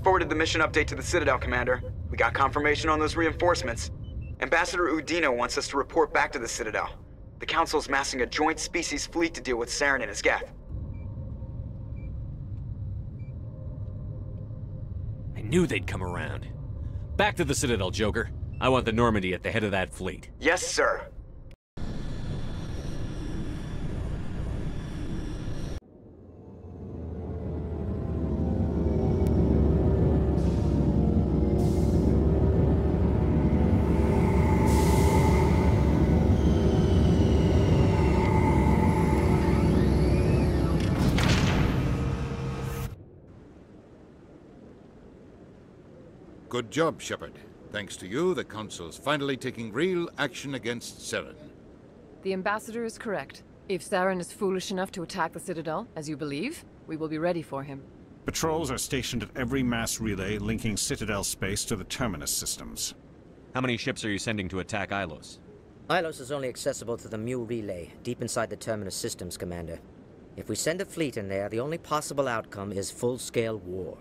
forwarded the mission update to the Citadel, Commander. We got confirmation on those reinforcements. Ambassador Udina wants us to report back to the Citadel. The Council's massing a joint species fleet to deal with Saren and his Geth. I knew they'd come around. Back to the Citadel, Joker. I want the Normandy at the head of that fleet. Yes, sir. Good job, Shepard. Thanks to you, the Council's finally taking real action against Saren. The Ambassador is correct. If Saren is foolish enough to attack the Citadel, as you believe, we will be ready for him. Patrols are stationed at every mass relay linking Citadel space to the Terminus systems. How many ships are you sending to attack Ilos? Ilos is only accessible to the Mu relay, deep inside the Terminus systems, Commander. If we send a fleet in there, the only possible outcome is full-scale war.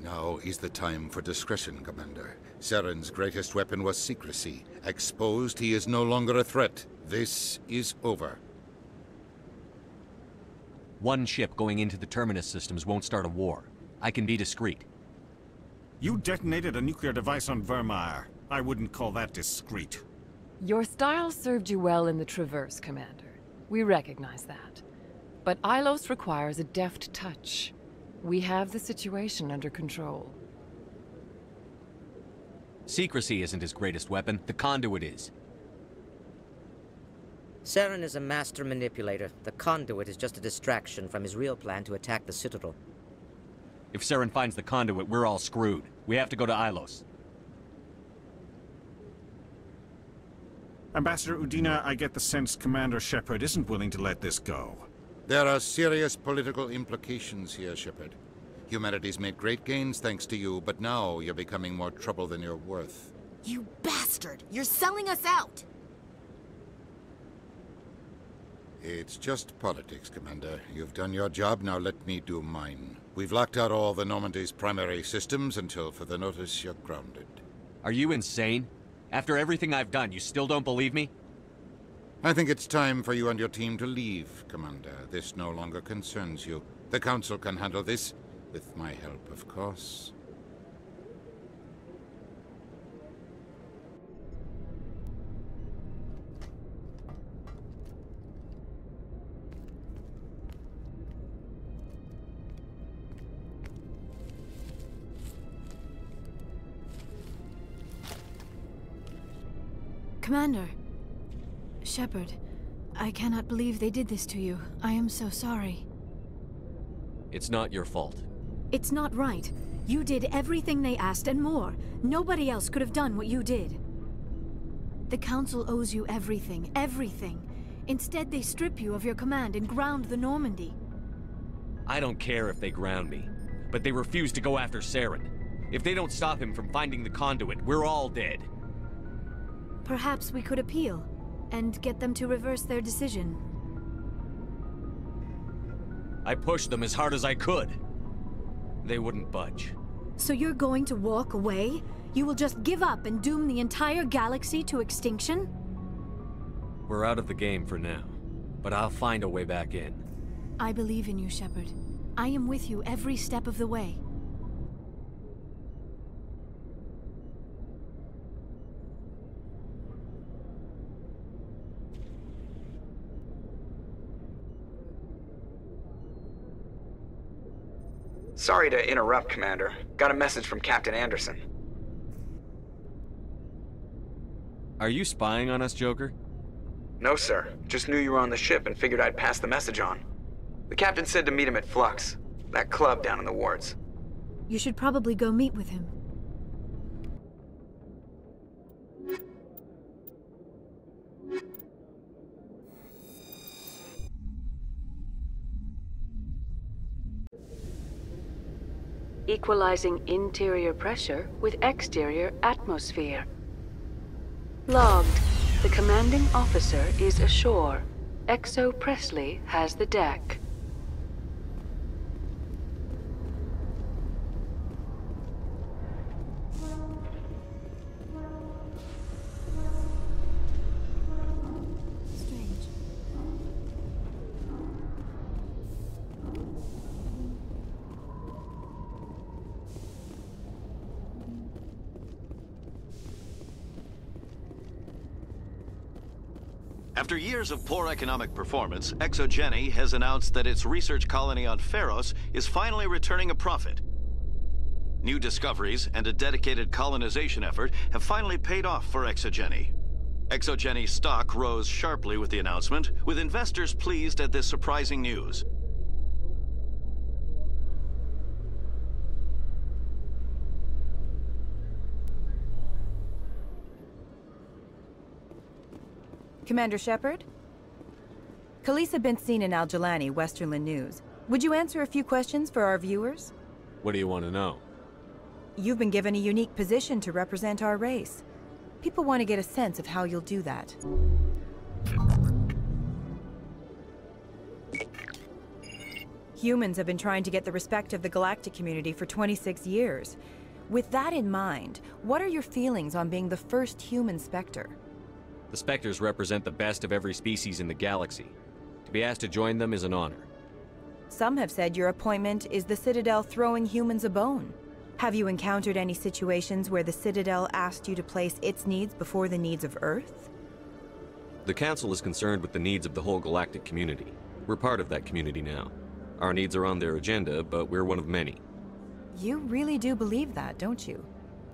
Now is the time for discretion, Commander. Saren's greatest weapon was secrecy. Exposed, he is no longer a threat. This is over. One ship going into the Terminus systems won't start a war. I can be discreet. You detonated a nuclear device on Vermeer. I wouldn't call that discreet. Your style served you well in the Traverse, Commander. We recognize that. But Ilos requires a deft touch. We have the situation under control. Secrecy isn't his greatest weapon. The conduit is. Saren is a master manipulator. The conduit is just a distraction from his real plan to attack the Citadel. If Saren finds the conduit, we're all screwed. We have to go to Ilos. Ambassador Udina, I get the sense Commander Shepard isn't willing to let this go. There are serious political implications here, Shepard. Humanity's made great gains thanks to you, but now you're becoming more trouble than you're worth. You bastard! You're selling us out! It's just politics, Commander. You've done your job, now let me do mine. We've locked out all the Normandy's primary systems until further notice you're grounded. Are you insane? After everything I've done, you still don't believe me? I think it's time for you and your team to leave, Commander. This no longer concerns you. The Council can handle this, with my help, of course. Commander. Shepard, I cannot believe they did this to you. I am so sorry. It's not your fault. It's not right. You did everything they asked and more. Nobody else could have done what you did. The Council owes you everything, everything. Instead, they strip you of your command and ground the Normandy. I don't care if they ground me, but they refuse to go after Saren. If they don't stop him from finding the conduit, we're all dead. Perhaps we could appeal, and get them to reverse their decision. I pushed them as hard as I could. They wouldn't budge. So you're going to walk away? You will just give up and doom the entire galaxy to extinction? We're out of the game for now, but I'll find a way back in. I believe in you, Shepard. I am with you every step of the way. Sorry to interrupt, Commander. Got a message from Captain Anderson. Are you spying on us, Joker? No, sir. Just knew you were on the ship and figured I'd pass the message on. The captain said to meet him at Flux, that club down in the wards. You should probably go meet with him. Equalizing interior pressure with exterior atmosphere. Logged. The commanding officer is ashore. Exo Presley has the deck. After years of poor economic performance, ExoGeni has announced that its research colony on Feros is finally returning a profit. New discoveries and a dedicated colonization effort have finally paid off for ExoGeni. ExoGeni's stock rose sharply with the announcement, with investors pleased at this surprising news. Commander Shepard? Khalisah bint Sinan Al-Jilani, Westerland News. Would you answer a few questions for our viewers? What do you want to know? You've been given a unique position to represent our race. People want to get a sense of how you'll do that. Humans have been trying to get the respect of the galactic community for 26 years. With that in mind, what are your feelings on being the first human Spectre? The Spectres represent the best of every species in the galaxy. To be asked to join them is an honor. Some have said your appointment is the Citadel throwing humans a bone. Have you encountered any situations where the Citadel asked you to place its needs before the needs of Earth? The Council is concerned with the needs of the whole galactic community. We're part of that community now. Our needs are on their agenda, but we're one of many. You really do believe that, don't you?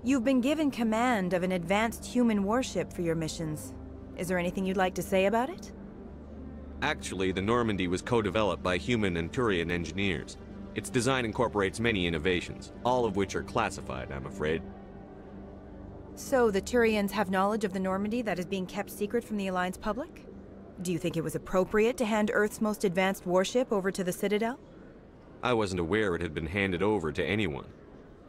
You've been given command of an advanced human warship for your missions. Is there anything you'd like to say about it? Actually, the Normandy was co-developed by human and Turian engineers. Its design incorporates many innovations, all of which are classified, I'm afraid. So the Turians have knowledge of the Normandy that is being kept secret from the Alliance public? Do you think it was appropriate to hand Earth's most advanced warship over to the Citadel? I wasn't aware it had been handed over to anyone.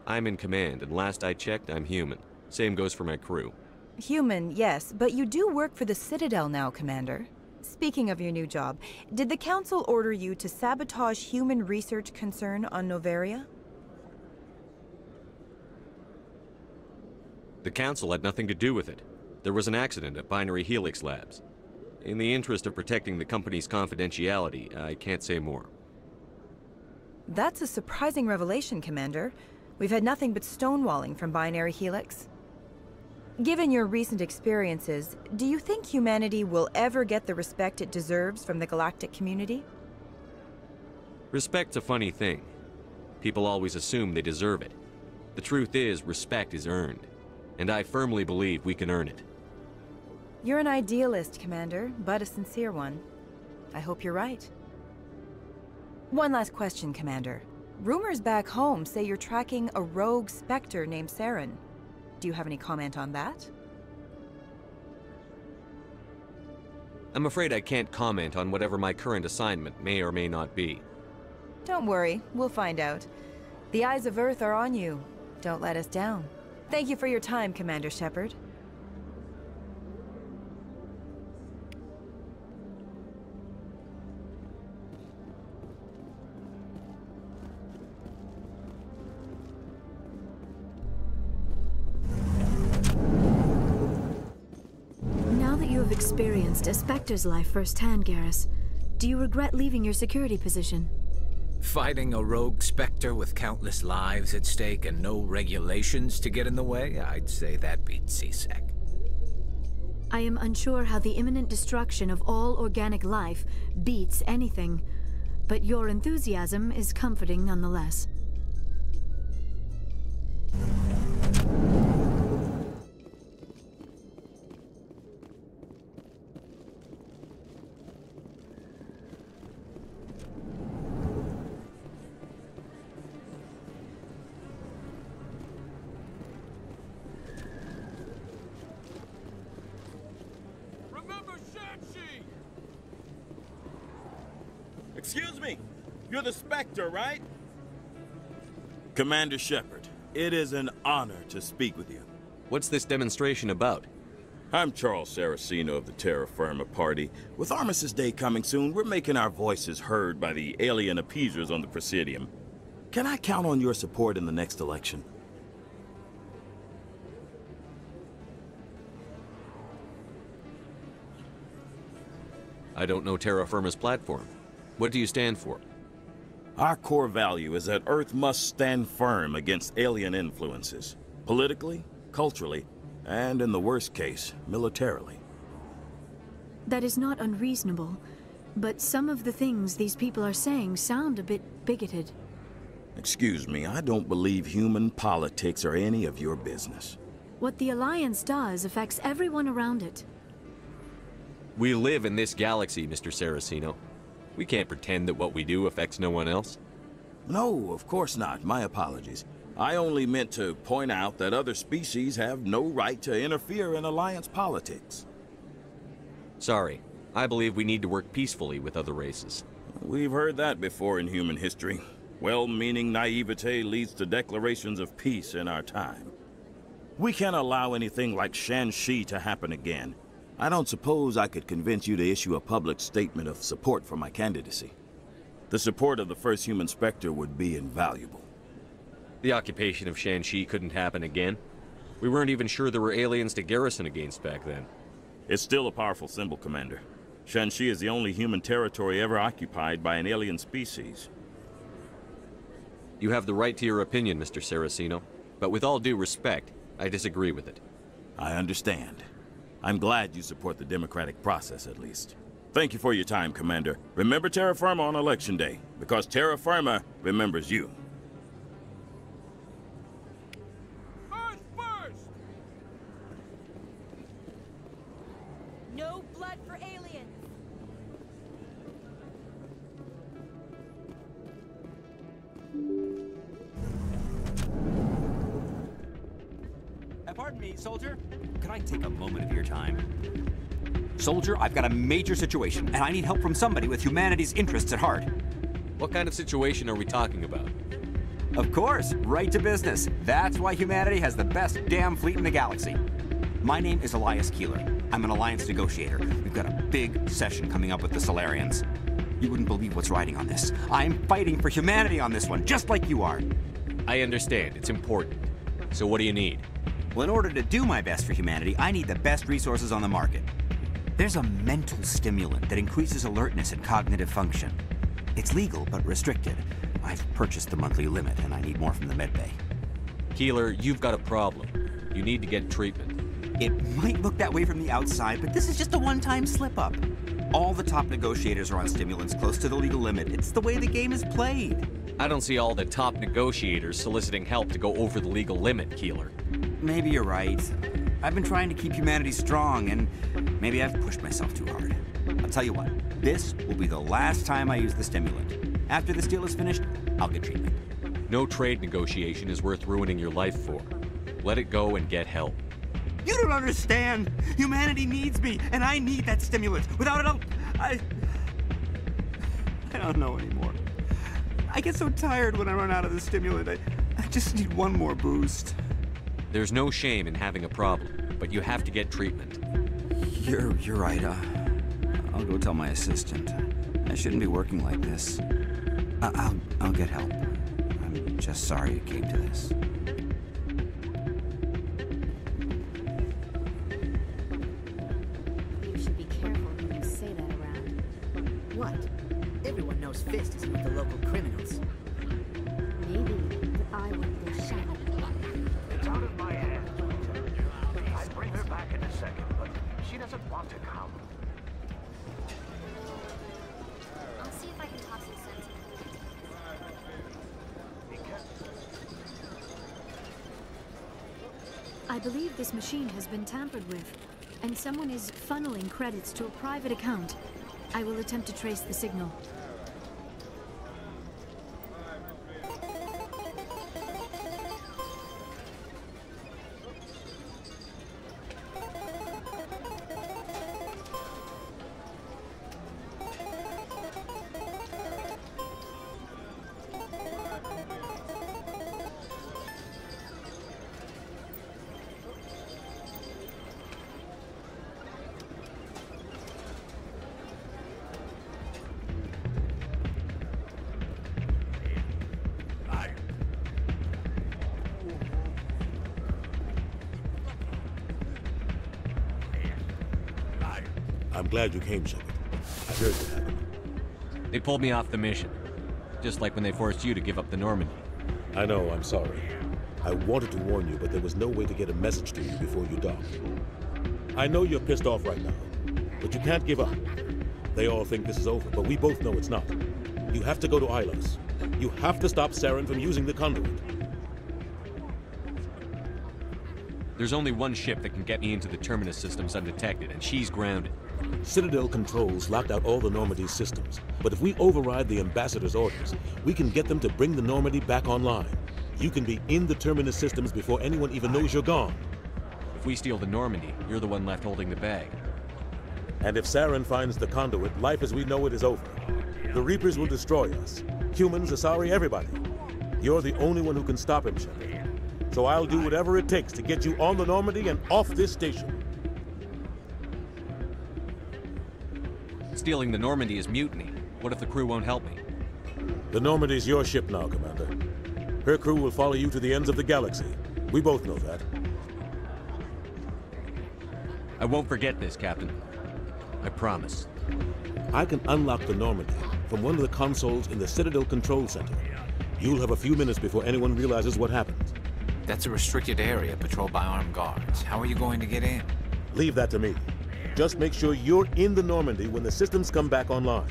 I'm in command, and last I checked, I'm human. Same goes for my crew. Human, yes, but you do work for the Citadel now, Commander. Speaking of your new job, did the Council order you to sabotage human research concern on Noveria? The Council had nothing to do with it. There was an accident at Binary Helix Labs. In the interest of protecting the company's confidentiality, I can't say more. That's a surprising revelation, Commander. We've had nothing but stonewalling from Binary Helix. Given your recent experiences, do you think humanity will ever get the respect it deserves from the galactic community? Respect's a funny thing. People always assume they deserve it. The truth is, respect is earned. And I firmly believe we can earn it. You're an idealist, Commander, but a sincere one. I hope you're right. One last question, Commander. Rumors back home say you're tracking a rogue Spectre named Saren. Do you have any comment on that? I'm afraid I can't comment on whatever my current assignment may or may not be. Don't worry, we'll find out. The eyes of Earth are on you. Don't let us down. Thank you for your time, Commander Shepard. Experienced a Spectre's life firsthand, Garrus. Do you regret leaving your security position? Fighting a rogue Spectre with countless lives at stake and no regulations to get in the way? I'd say that beats CSEC. I am unsure how the imminent destruction of all organic life beats anything, but your enthusiasm is comforting nonetheless. Excuse me, you're the Spectre, right? Commander Shepard, it is an honor to speak with you. What's this demonstration about? I'm Charles Saraceno of the Terra Firma Party. With Armistice Day coming soon, we're making our voices heard by the alien appeasers on the Presidium. Can I count on your support in the next election? I don't know Terra Firma's platform. What do you stand for? Our core value is that Earth must stand firm against alien influences. Politically, culturally, and in the worst case, militarily. That is not unreasonable, but some of the things these people are saying sound a bit bigoted. Excuse me, I don't believe human politics are any of your business. What the Alliance does affects everyone around it. We live in this galaxy, Mr. Saraceno. We can't pretend that what we do affects no one else. No, of course not. My apologies. I only meant to point out that other species have no right to interfere in Alliance politics. Sorry. I believe we need to work peacefully with other races. We've heard that before in human history. Well-meaning naivete leads to declarations of peace in our time. We can't allow anything like Shan-Shi to happen again. I don't suppose I could convince you to issue a public statement of support for my candidacy. The support of the first human Spectre would be invaluable. The occupation of Shan-Shi couldn't happen again. We weren't even sure there were aliens to garrison against back then. It's still a powerful symbol, Commander. Shan-Shi is the only human territory ever occupied by an alien species. You have the right to your opinion, Mr. Saraceno, but with all due respect, I disagree with it. I understand. I'm glad you support the democratic process, at least. Thank you for your time, Commander. Remember Terra Firma on Election Day, because Terra Firma remembers you. Earth first! No blood for aliens! Pardon me, soldier. Could I take a moment of your time? Soldier, I've got a major situation, and I need help from somebody with humanity's interests at heart. What kind of situation are we talking about? Of course, right to business. That's why humanity has the best damn fleet in the galaxy. My name is Elias Keeler. I'm an Alliance negotiator. We've got a big session coming up with the Solarians. You wouldn't believe what's riding on this. I'm fighting for humanity on this one, just like you are. I understand. It's important. So what do you need? Well, in order to do my best for humanity, I need the best resources on the market. There's a mental stimulant that increases alertness and cognitive function. It's legal, but restricted. I've purchased the monthly limit, and I need more from the medbay. Keeler, you've got a problem. You need to get treatment. It might look that way from the outside, but this is just a one-time slip-up. All the top negotiators are on stimulants close to the legal limit. It's the way the game is played. I don't see all the top negotiators soliciting help to go over the legal limit, Keeler. Maybe you're right. I've been trying to keep humanity strong, and maybe I've pushed myself too hard. I'll tell you what, this will be the last time I use the stimulant. After this deal is finished, I'll get treatment. No trade negotiation is worth ruining your life for. Let it go and get help. You don't understand! Humanity needs me, and I need that stimulant. Without it, I don't know anymore. I get so tired when I run out of the stimulant. I just need one more boost. There's no shame in having a problem, but you have to get treatment. You're right. I'll go tell my assistant. I shouldn't be working like this. I'll get help. I'm just sorry it came to this. You should be careful when you say that around. What? Everyone knows Fist is with the local criminals. Maybe I would be shot. It's out of my hands. I'd bring her back in a second, but she doesn't want to come. I'll see if I can talk some sense into it. I believe this machine has been tampered with, and someone is funneling credits to a private account. I will attempt to trace the signal. I'm glad you came, Shepard. I heard what happened. They pulled me off the mission. Just like when they forced you to give up the Normandy. I know, I'm sorry. I wanted to warn you, but there was no way to get a message to you before you docked. I know you're pissed off right now, But you can't give up. They all think this is over, but we both know it's not. You have to go to Ilos. You have to stop Saren from using the conduit. There's only one ship that can get me into the Terminus systems undetected, and she's grounded. Citadel controls locked out all the Normandy's systems, but if we override the Ambassador's orders, we can get them to bring the Normandy back online. You can be in the Terminus systems before anyone even knows you're gone. If we steal the Normandy, you're the one left holding the bag. And if Saren finds the conduit, life as we know it is over. The Reapers will destroy us. Humans, Asari, everybody. You're the only one who can stop him, Shepard. So I'll do whatever it takes to get you on the Normandy and off this station. Stealing the Normandy is mutiny. What if the crew won't help me? The Normandy's your ship now, Commander. Her crew will follow you to the ends of the galaxy. We both know that. I won't forget this, Captain. I promise. I can unlock the Normandy from one of the consoles in the Citadel Control Center. You'll have a few minutes before anyone realizes what happened. That's a restricted area patrolled by armed guards. How are you going to get in? Leave that to me. Just make sure you're in the Normandy when the systems come back online.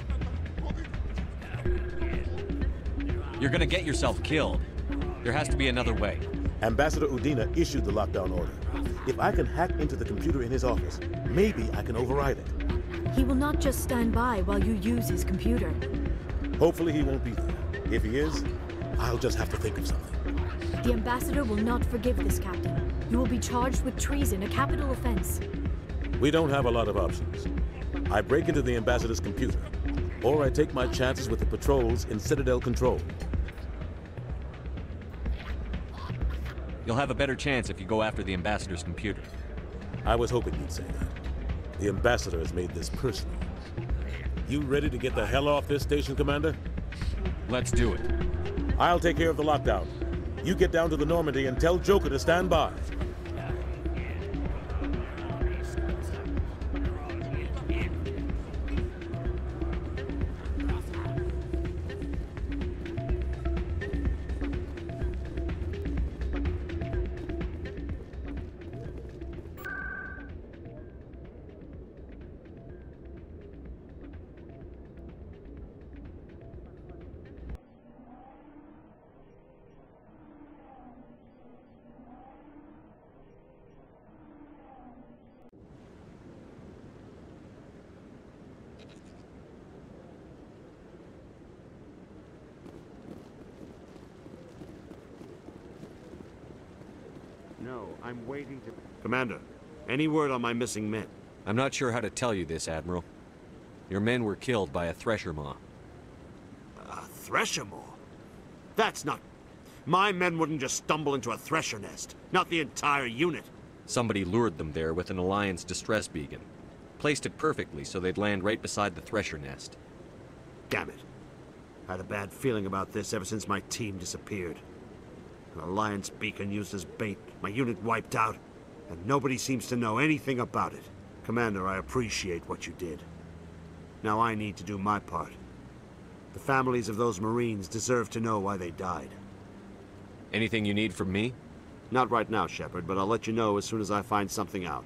You're gonna get yourself killed. There has to be another way. Ambassador Udina issued the lockdown order. If I can hack into the computer in his office, maybe I can override it. He will not just stand by while you use his computer. Hopefully he won't be there. If he is, I'll just have to think of something. The Ambassador will not forgive this, Captain. You will be charged with treason, a capital offense. We don't have a lot of options. I break into the Ambassador's computer, or I take my chances with the patrols in Citadel Control. You'll have a better chance if you go after the Ambassador's computer. I was hoping you'd say that. The Ambassador has made this personal. You ready to get the hell off this station, Commander? Let's do it. I'll take care of the lockdown. You get down to the Normandy and tell Joker to stand by. No, I'm waiting to... Commander, any word on my missing men? I'm not sure how to tell you this, Admiral. Your men were killed by a Thresher Maw. A Thresher Maw? That's not... My men wouldn't just stumble into a Thresher nest. Not the entire unit. Somebody lured them there with an Alliance distress beacon. Placed it perfectly so they'd land right beside the Thresher nest. Damn it. I had a bad feeling about this ever since my team disappeared. An Alliance beacon used as bait, my unit wiped out, and nobody seems to know anything about it. Commander, I appreciate what you did. Now I need to do my part. The families of those Marines deserve to know why they died. Anything you need from me? Not right now, Shepard, but I'll let you know as soon as I find something out.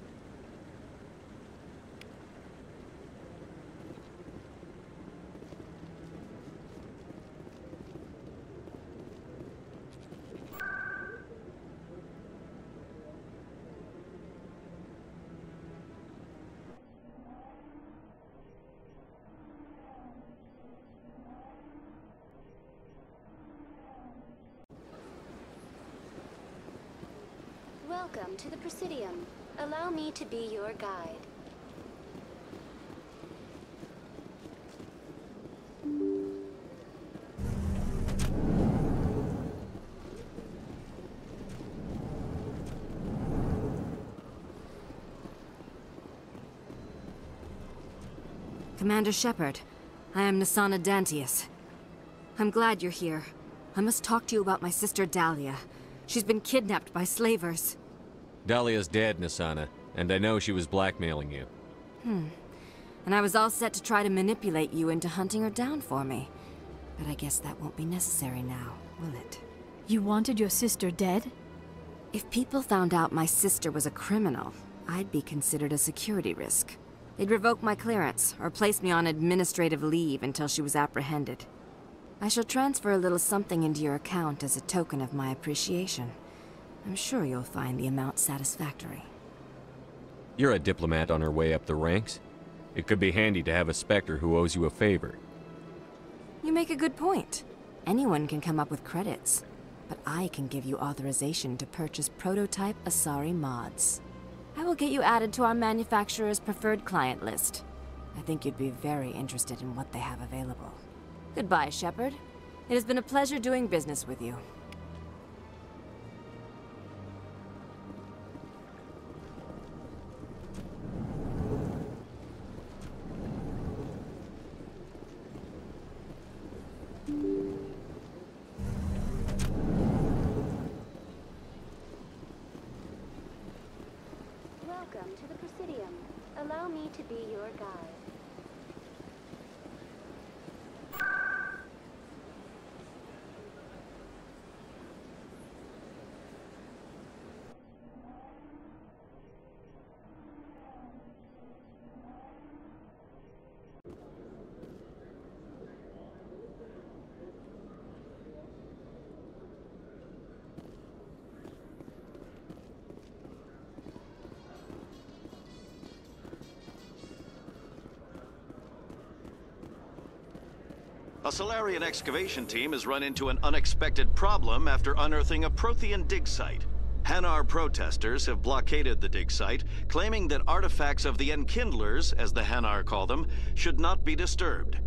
Welcome to the Presidium. Allow me to be your guide. Commander Shepard, I am Nassana Dantius. I'm glad you're here. I must talk to you about my sister Dahlia. She's been kidnapped by slavers. Dahlia's dead, Nassana, and I know she was blackmailing you. And I was all set to try to manipulate you into hunting her down for me. But I guess that won't be necessary now, will it? You wanted your sister dead? If people found out my sister was a criminal, I'd be considered a security risk. They'd revoke my clearance, or place me on administrative leave until she was apprehended. I shall transfer a little something into your account as a token of my appreciation. I'm sure you'll find the amount satisfactory. You're a diplomat on her way up the ranks. It could be handy to have a Spectre who owes you a favor. You make a good point. Anyone can come up with credits, but I can give you authorization to purchase prototype Asari mods. I will get you added to our manufacturer's preferred client list. I think you'd be very interested in what they have available. Goodbye, Shepard. It has been a pleasure doing business with you. Welcome to the Presidium. Allow me to be your guide. A Salarian excavation team has run into an unexpected problem after unearthing a Prothean dig site. Hanar protesters have blockaded the dig site, claiming that artifacts of the Enkindlers, as the Hanar call them, should not be disturbed.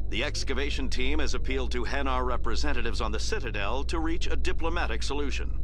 The excavation team has appealed to Hanar representatives on the Citadel to reach a diplomatic solution.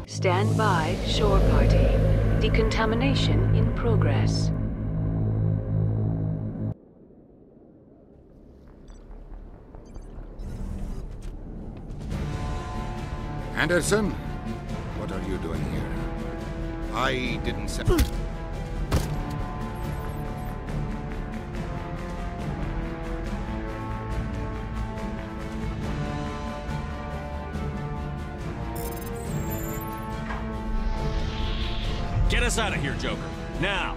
Stand by, shore party. Decontamination in progress. Anderson, what are you doing here? I didn't say... Get us out of here, Joker. Now!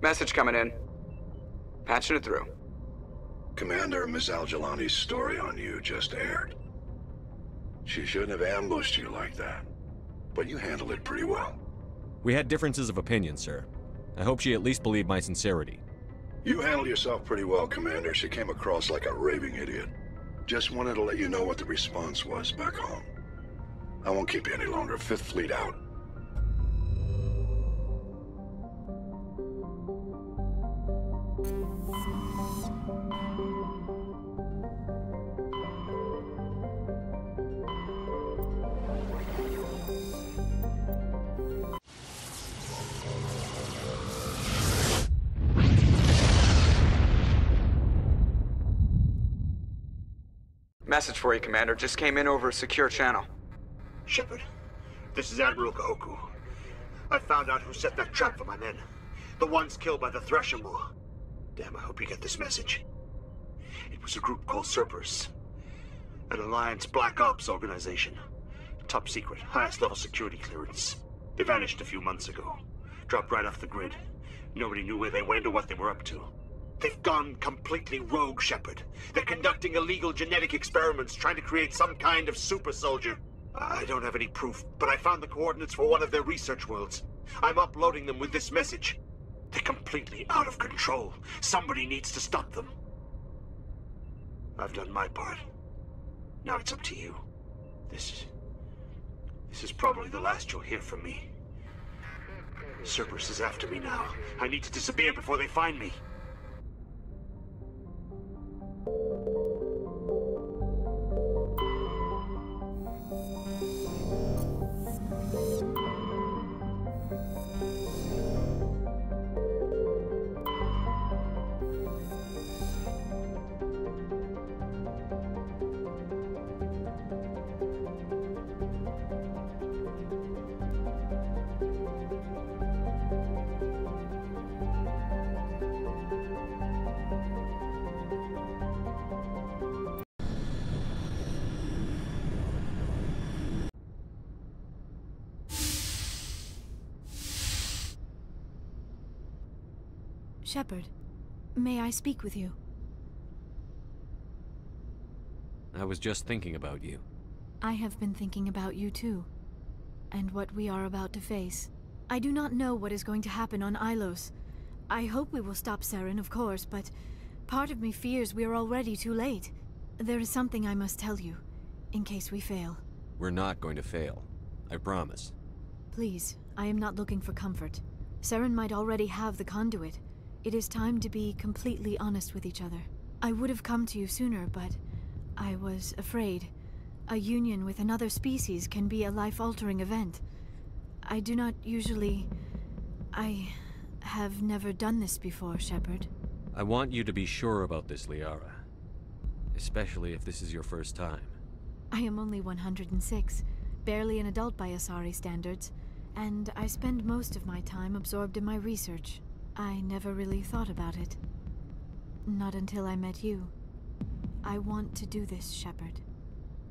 Message coming in. Patching it through. Commander, Ms. Al-Jalani's story on you just aired. She shouldn't have ambushed you like that, but you handled it pretty well. We had differences of opinion, sir. I hope she at least believed my sincerity. You handled yourself pretty well, Commander. She came across like a raving idiot. Just wanted to let you know what the response was back home. I won't keep you any longer. Fifth Fleet out. Message for you, Commander. Just came in over a secure channel. Shepard, this is Admiral Kahoku. I found out who set that trap for my men. The ones killed by the Threshermoor. Damn, I hope you get this message. It was a group called Cerberus. An Alliance Black Ops organization. Top secret, highest level security clearance. They vanished a few months ago. Dropped right off the grid. Nobody knew where they went or what they were up to. They've gone completely rogue, Shepard. They're conducting illegal genetic experiments, trying to create some kind of super soldier. I don't have any proof, but I found the coordinates for one of their research worlds. I'm uploading them with this message. They're completely out of control. Somebody needs to stop them. I've done my part. Now it's up to you. This is probably the last you'll hear from me. Cerberus is after me now. I need to disappear before they find me. Shepard, may I speak with you? I was just thinking about you. I have been thinking about you too, and what we are about to face. I do not know what is going to happen on Ilos. I hope we will stop Saren, of course, but part of me fears we are already too late. There is something I must tell you, in case we fail. We're not going to fail. I promise. Please, I am not looking for comfort. Saren might already have the conduit. It is time to be completely honest with each other. I would have come to you sooner, but I was afraid. A union with another species can be a life-altering event. I do not usually... I have never done this before, Shepard. I want you to be sure about this, Liara. Especially if this is your first time. I am only 106, barely an adult by Asari standards, and I spend most of my time absorbed in my research. I never really thought about it. Not until I met you. I want to do this, Shepard.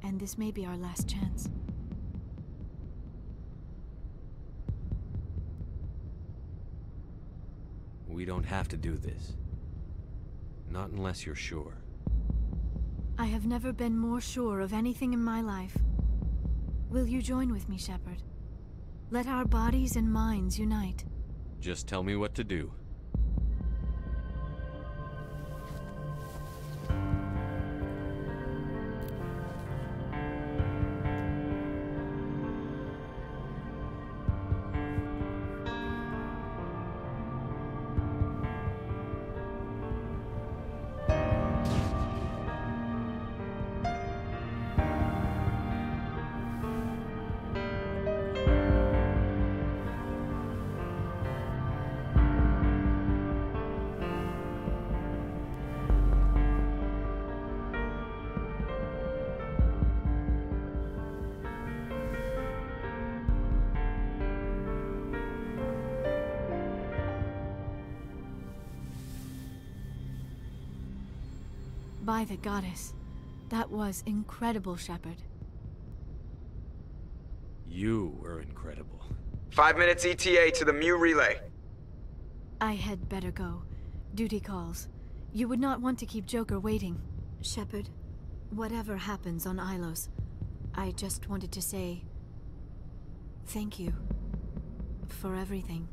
And this may be our last chance. We don't have to do this. Not unless you're sure. I have never been more sure of anything in my life. Will you join with me, Shepard? Let our bodies and minds unite. Just tell me what to do. By the goddess. That was incredible, Shepard. You were incredible. 5 minutes ETA to the Mu relay. I had better go. Duty calls. You would not want to keep Joker waiting. Shepard, whatever happens on Ilos, I just wanted to say... thank you. For everything.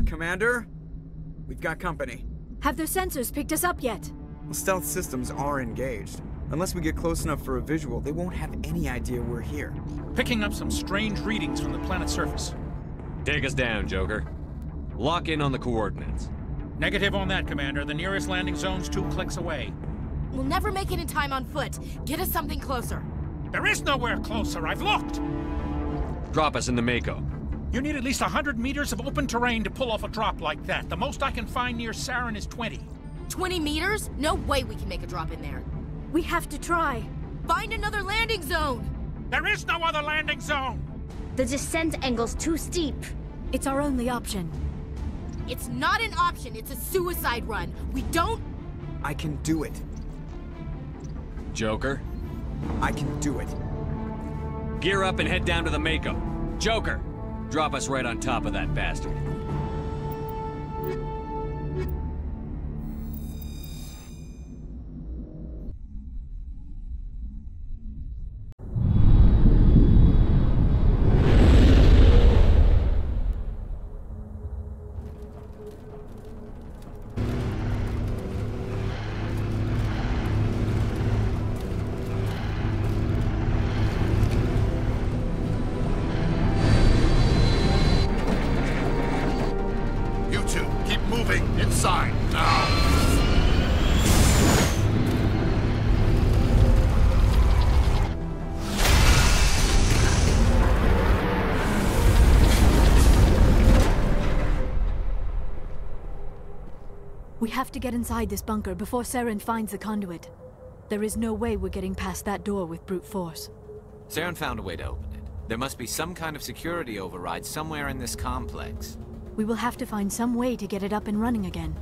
Commander? We've got company. Have their sensors picked us up yet? Well, stealth systems are engaged. Unless we get close enough for a visual, they won't have any idea we're here. Picking up some strange readings from the planet's surface. Take us down, Joker. Lock in on the coordinates. Negative on that, Commander. The nearest landing zone's 2 clicks away. We'll never make it in time on foot. Get us something closer. There is nowhere closer. I've looked. Drop us in the Mako. You need at least 100 meters of open terrain to pull off a drop like that. The most I can find near Saren is 20. 20 meters? No way we can make a drop in there. We have to try. Find another landing zone! There is no other landing zone! The descent angle's too steep. It's our only option. It's not an option, it's a suicide run. We don't... I can do it. Joker? I can do it. Gear up and head down to the Mako. Joker, drop us right on top of that bastard. We have to get inside this bunker before Saren finds the conduit. There is no way we're getting past that door with brute force. Saren found a way to open it. There must be some kind of security override somewhere in this complex. We will have to find some way to get it up and running again.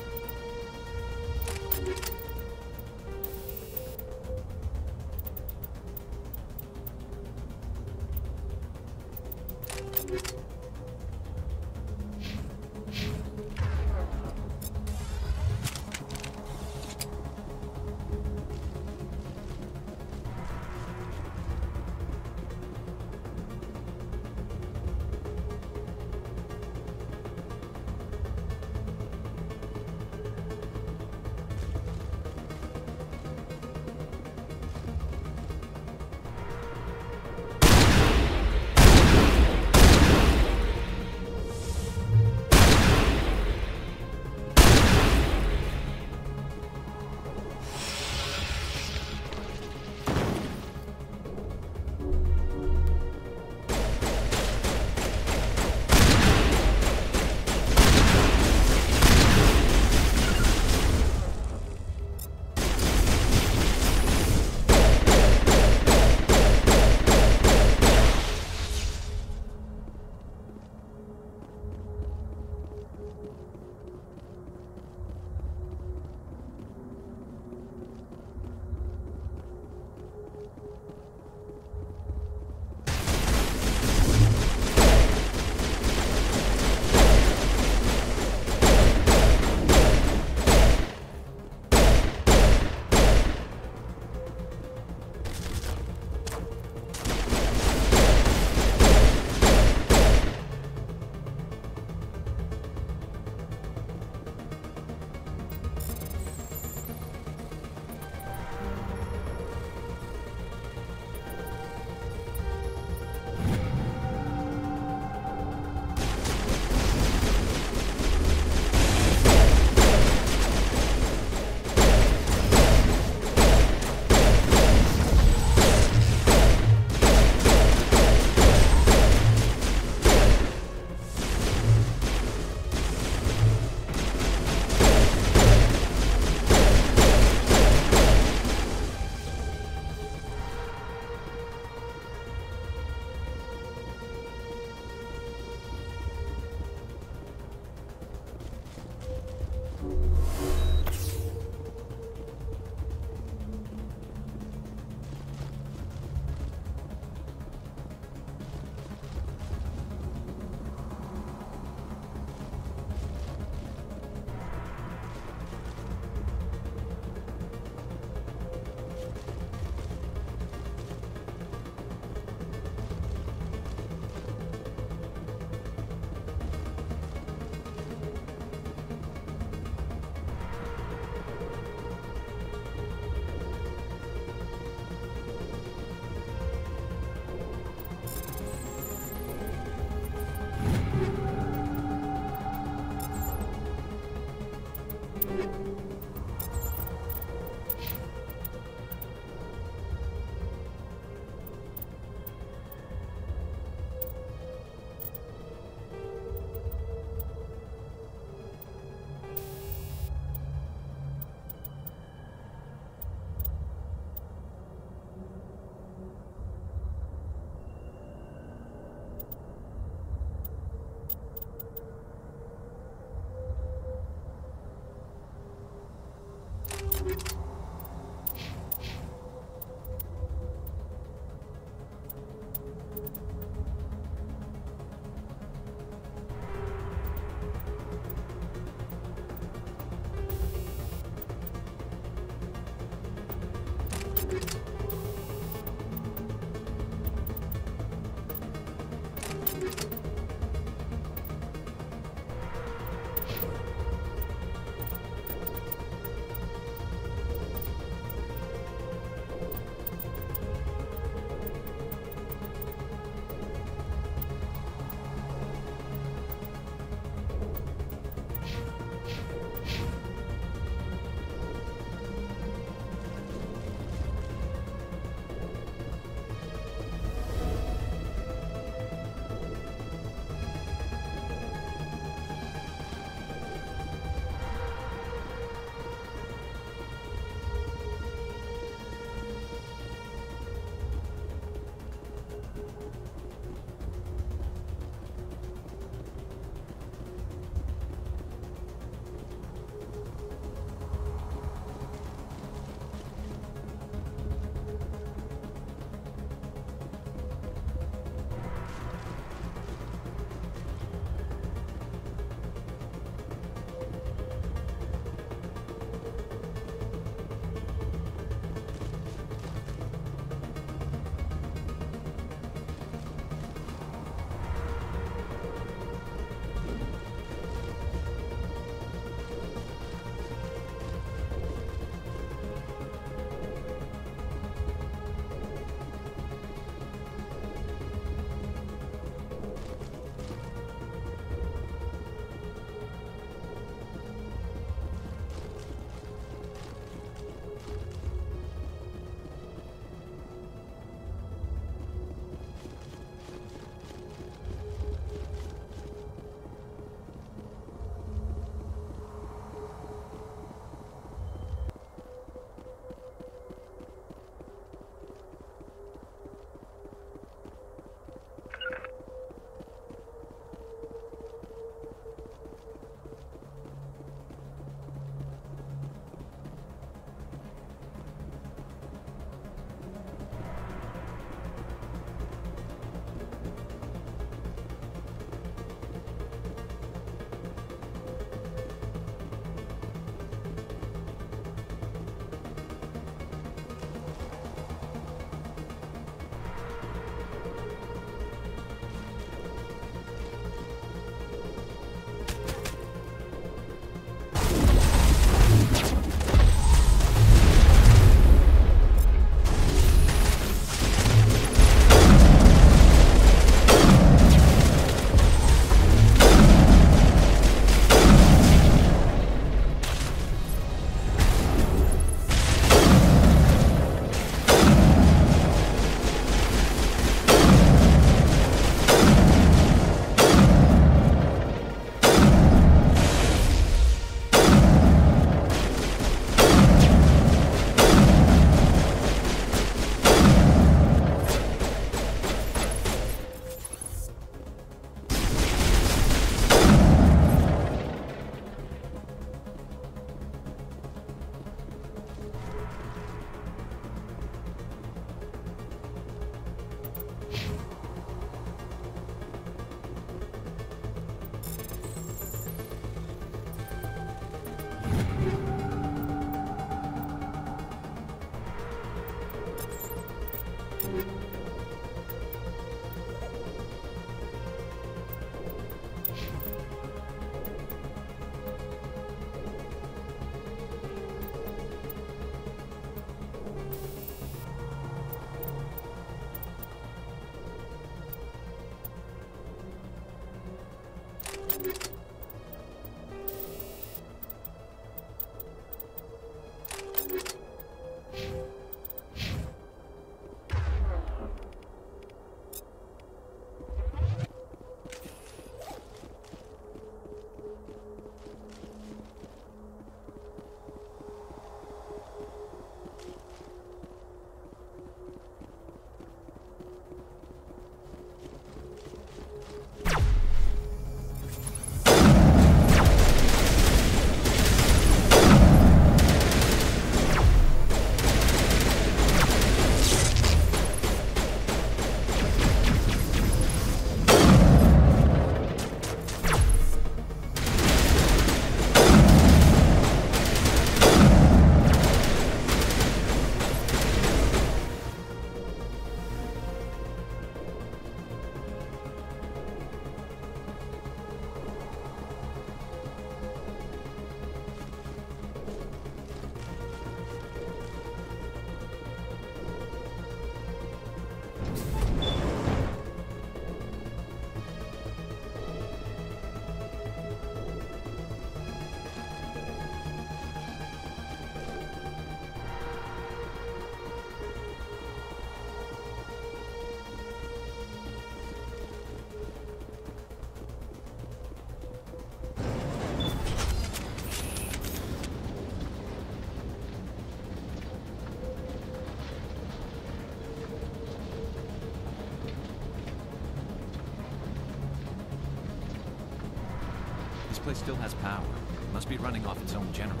place still has power. It must be running off its own generator.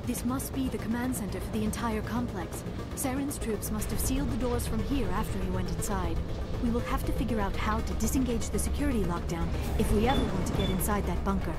This must be the command center for the entire complex. Saren's troops must have sealed the doors from here after he went inside. We will have to figure out how to disengage the security lockdown if we ever want to get inside that bunker.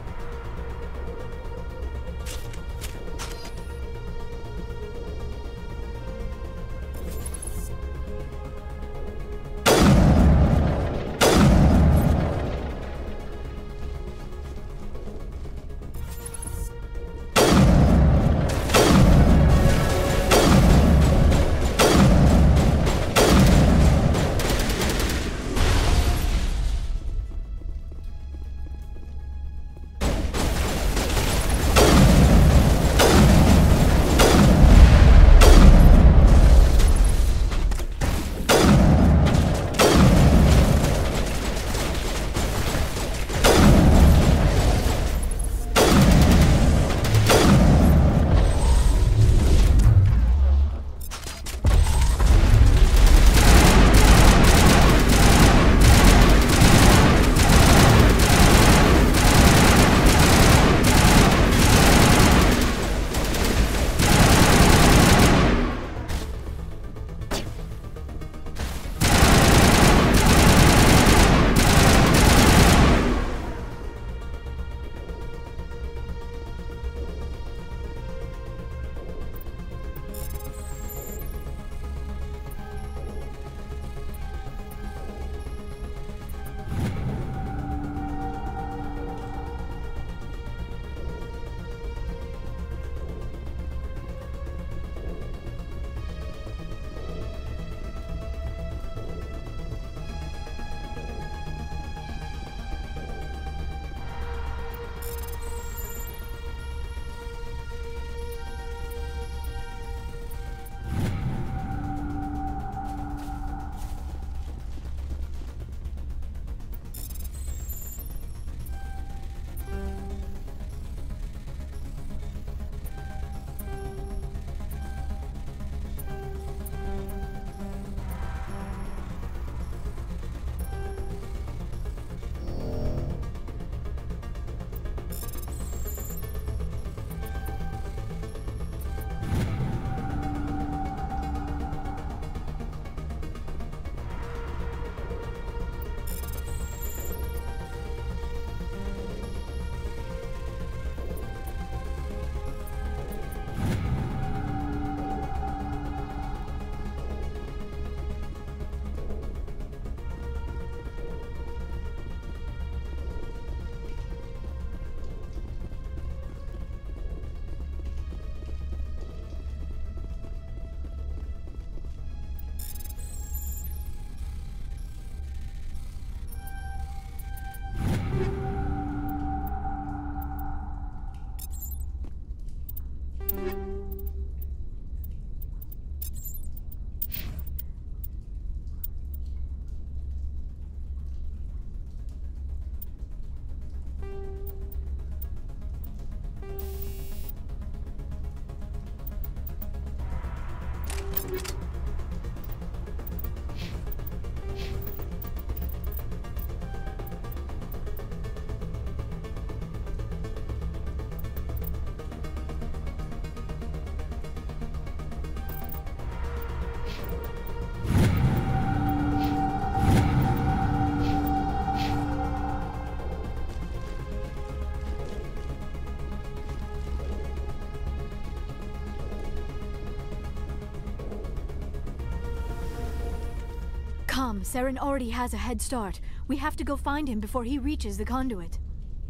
Saren already has a head start. We have to go find him before he reaches the conduit.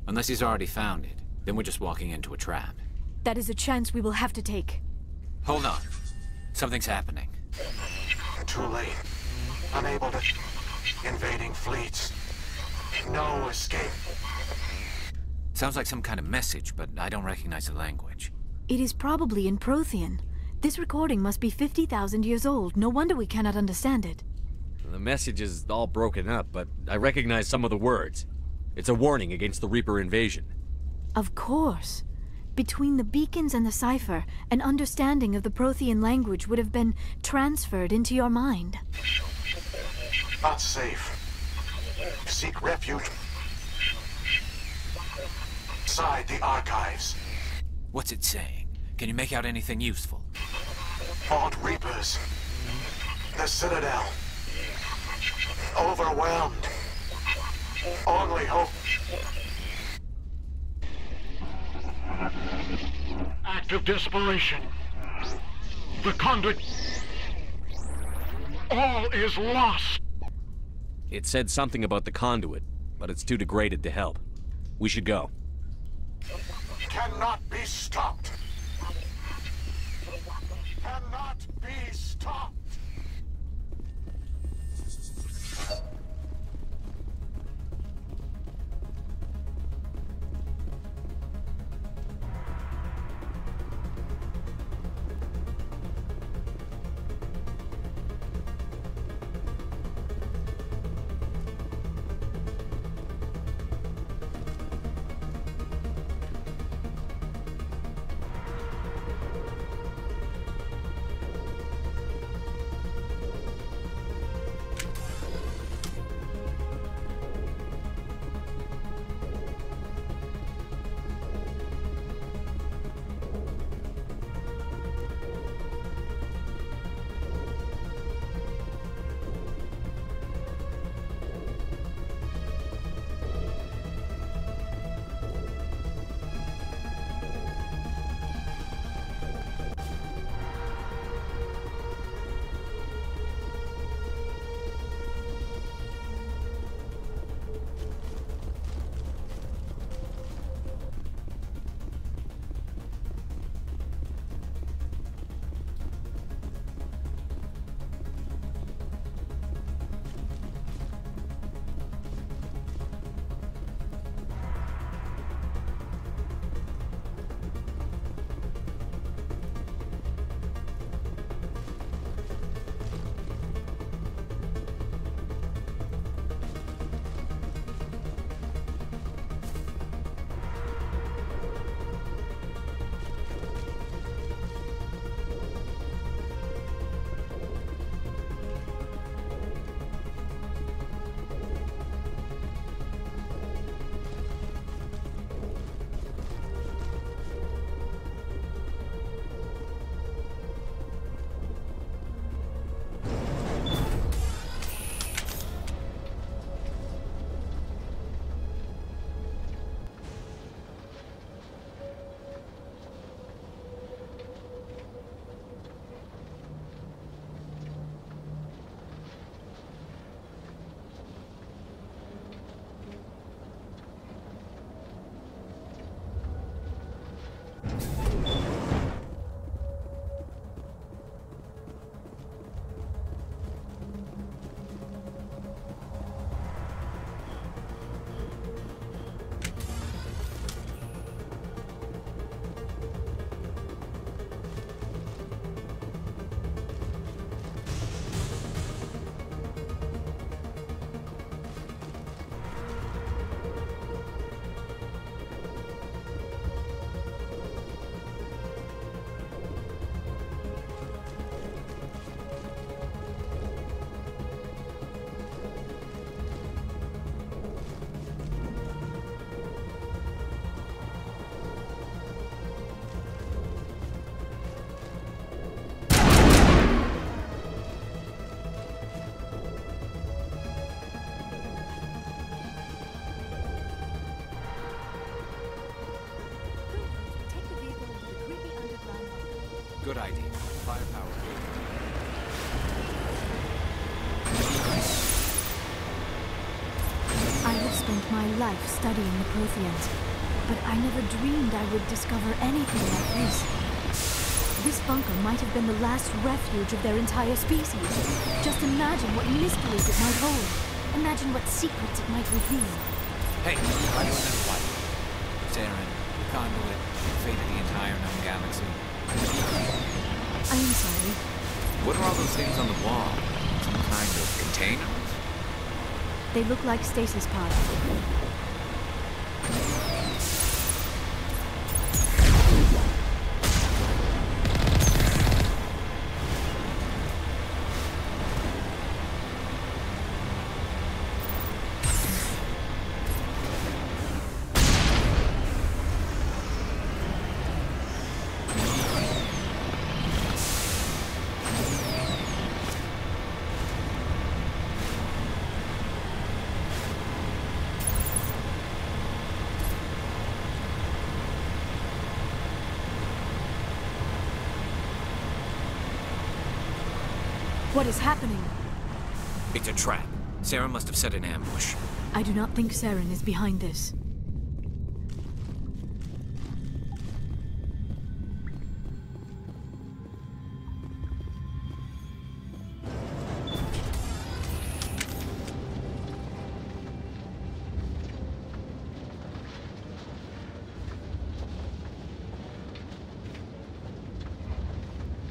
Unless he's already found it, then we're just walking into a trap. That is a chance we will have to take. Hold on. Something's happening. Too late. Unable to... Invading fleets. No escape. Sounds like some kind of message, but I don't recognize the language. It is probably in Prothean. This recording must be 50,000 years old. No wonder we cannot understand it. The message is all broken up, but I recognize some of the words. It's a warning against the Reaper invasion. Of course. Between the beacons and the cipher, an understanding of the Prothean language would have been transferred into your mind. Not safe. Seek refuge. outside the archives. What's it saying? Can you make out anything useful? Vault Reapers. The Citadel. Overwhelmed. Only hope. Act of desperation. The conduit. All is lost. It said something about the conduit, but it's too degraded to help. We should go. Cannot be stopped. Cannot be stopped. Good idea. Firepower. I have spent my life studying the Protheans, but I never dreamed I would discover anything like this. This bunker might have been the last refuge of their entire species. Just imagine what mysteries it might hold. Imagine what secrets it might reveal. Hey, try to remember what? Saren, the conduit, the fate of the entire known galaxy. I am sorry. What are all those things on the wall? Some kind of containers? They look like stasis pods. What is happening? It's a trap. Saren must have set an ambush. I do not think Saren is behind this.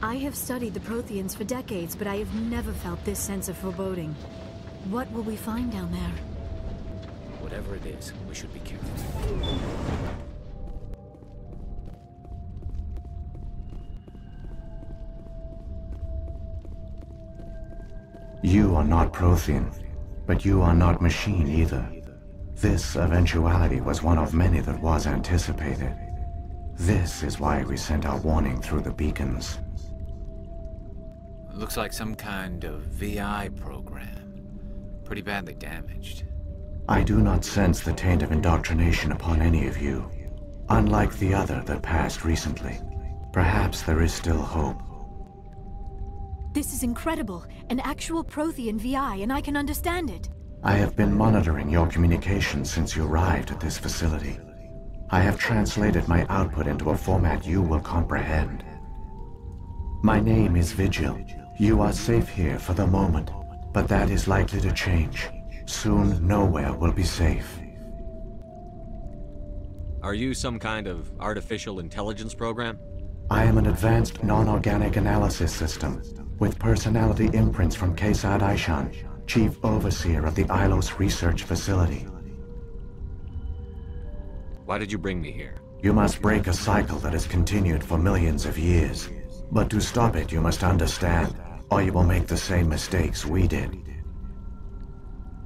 I have studied the Protheans for decades, but I have never felt this sense of foreboding. What will we find down there? Whatever it is, we should be careful. You are not Prothean, but you are not machine either. This eventuality was one of many that was anticipated. This is why we sent our warning through the beacons. Looks like some kind of VI program. Pretty badly damaged. I do not sense the taint of indoctrination upon any of you. Unlike the other that passed recently. Perhaps there is still hope. This is incredible. An actual Prothean VI, and I can understand it. I have been monitoring your communications since you arrived at this facility. I have translated my output into a format you will comprehend. My name is Vigil. You are safe here for the moment, but that is likely to change. Soon, nowhere will be safe. Are you some kind of artificial intelligence program? I am an advanced non-organic analysis system, with personality imprints from Kesad Aishan, Chief Overseer of the Ilos Research Facility. Why did you bring me here? You must break a cycle that has continued for millions of years. But to stop it, you must understand, or you will make the same mistakes we did.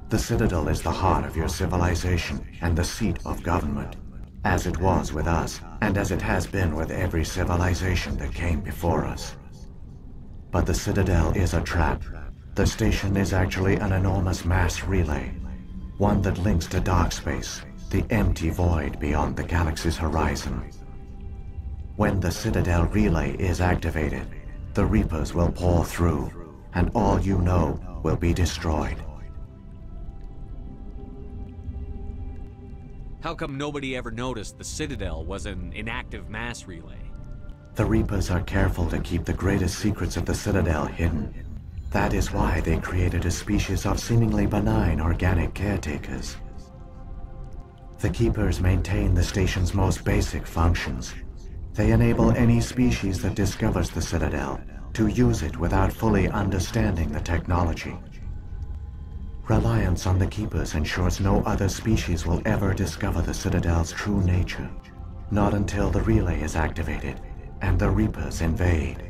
The Citadel is the heart of your civilization and the seat of government, as it was with us, and as it has been with every civilization that came before us. But the Citadel is a trap. The station is actually an enormous mass relay, one that links to dark space, the empty void beyond the galaxy's horizon. When the Citadel relay is activated, the Reapers will pour through, and all you know will be destroyed. How come nobody ever noticed the Citadel was an inactive mass relay? The Reapers are careful to keep the greatest secrets of the Citadel hidden. That is why they created a species of seemingly benign organic caretakers. The Keepers maintain the station's most basic functions. They enable any species that discovers the Citadel to use it without fully understanding the technology. Reliance on the Keepers ensures no other species will ever discover the Citadel's true nature. Not until the relay is activated and the Reapers invade.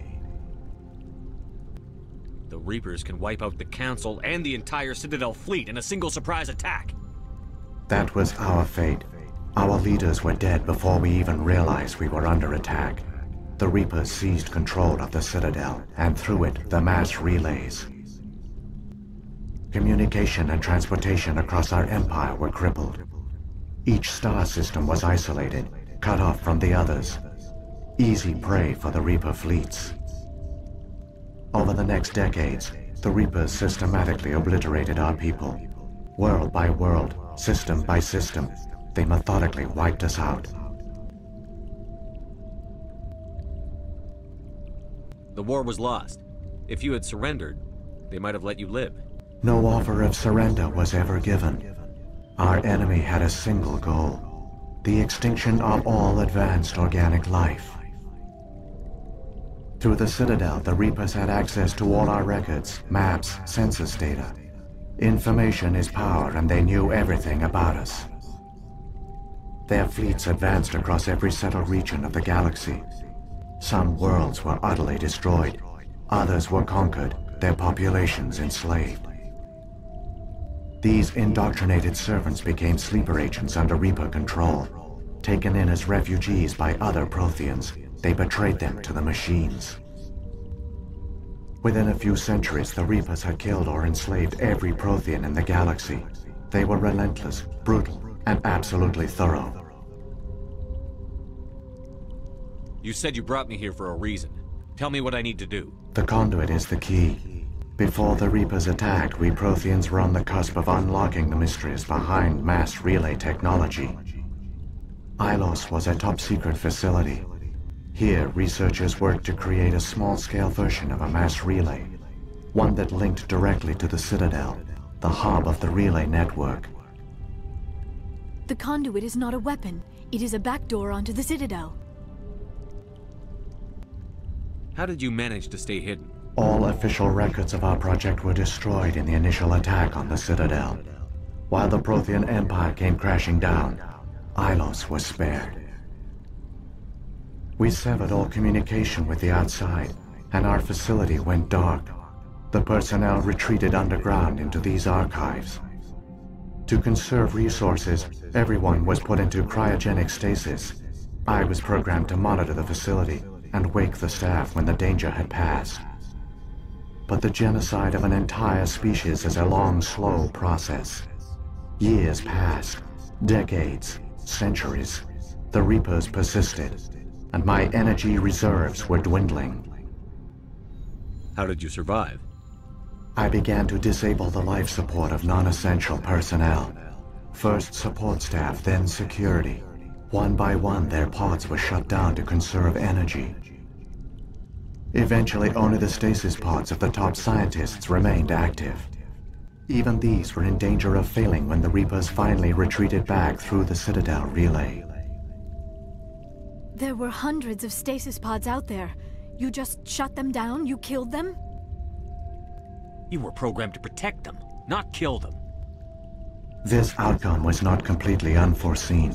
The Reapers can wipe out the Council and the entire Citadel fleet in a single surprise attack. That was our fate. Our leaders were dead before we even realized we were under attack. The Reapers seized control of the Citadel, and through it, the mass relays. Communication and transportation across our empire were crippled. Each star system was isolated, cut off from the others. Easy prey for the Reaper fleets. Over the next decades, the Reapers systematically obliterated our people. World by world, system by system, they methodically wiped us out. The war was lost. If you had surrendered, they might have let you live. No offer of surrender was ever given. Our enemy had a single goal: the extinction of all advanced organic life. Through the Citadel, the Reapers had access to all our records, maps, census data. Information is power, and they knew everything about us. Their fleets advanced across every settled region of the galaxy. Some worlds were utterly destroyed. Others were conquered, their populations enslaved. These indoctrinated servants became sleeper agents under Reaper control. Taken in as refugees by other Protheans, they betrayed them to the machines. Within a few centuries, the Reapers had killed or enslaved every Prothean in the galaxy. They were relentless, brutal, and absolutely thorough. You said you brought me here for a reason. Tell me what I need to do. The conduit is the key. Before the Reapers attacked, we Protheans were on the cusp of unlocking the mysteries behind mass relay technology. Ilos was a top-secret facility. Here, researchers worked to create a small-scale version of a mass relay, one that linked directly to the Citadel, the hub of the relay network. The conduit is not a weapon. It is a backdoor onto the Citadel. How did you manage to stay hidden? All official records of our project were destroyed in the initial attack on the Citadel. While the Prothean Empire came crashing down, Ilos was spared. We severed all communication with the outside, and our facility went dark. The personnel retreated underground into these archives. To conserve resources, everyone was put into cryogenic stasis. I was programmed to monitor the facility and wake the staff when the danger had passed. But the genocide of an entire species is a long, slow process. Years passed, decades, centuries. The Reapers persisted, and my energy reserves were dwindling. How did you survive? I began to disable the life support of non-essential personnel. First support staff, then security. One by one, their pods were shut down to conserve energy. Eventually, only the stasis pods of the top scientists remained active. Even these were in danger of failing when the Reapers finally retreated back through the Citadel relay. There were hundreds of stasis pods out there. You just shut them down? You killed them? You were programmed to protect them, not kill them. This outcome was not completely unforeseen.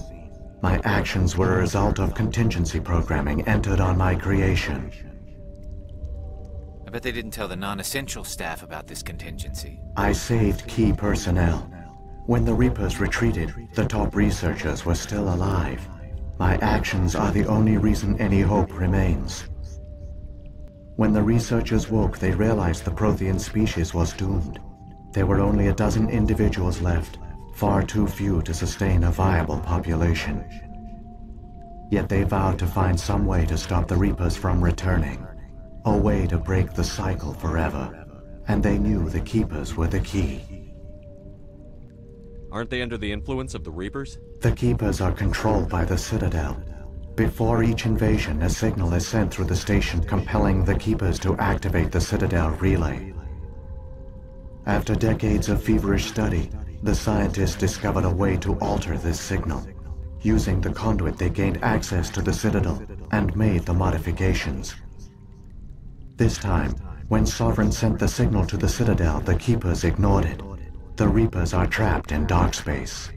My actions were a result of contingency programming entered on my creation. I bet they didn't tell the non-essential staff about this contingency. I saved key personnel. When the Reapers retreated, the top researchers were still alive. My actions are the only reason any hope remains. When the researchers woke, they realized the Prothean species was doomed. There were only a dozen individuals left, far too few to sustain a viable population. Yet they vowed to find some way to stop the Reapers from returning. A way to break the cycle forever. And they knew the Keepers were the key. Aren't they under the influence of the Reapers? The Keepers are controlled by the Citadel. Before each invasion, a signal is sent through the station compelling the Keepers to activate the Citadel relay. After decades of feverish study, the scientists discovered a way to alter this signal. Using the conduit, they gained access to the Citadel and made the modifications. This time, when Sovereign sent the signal to the Citadel, the Keepers ignored it. The Reapers are trapped in dark space.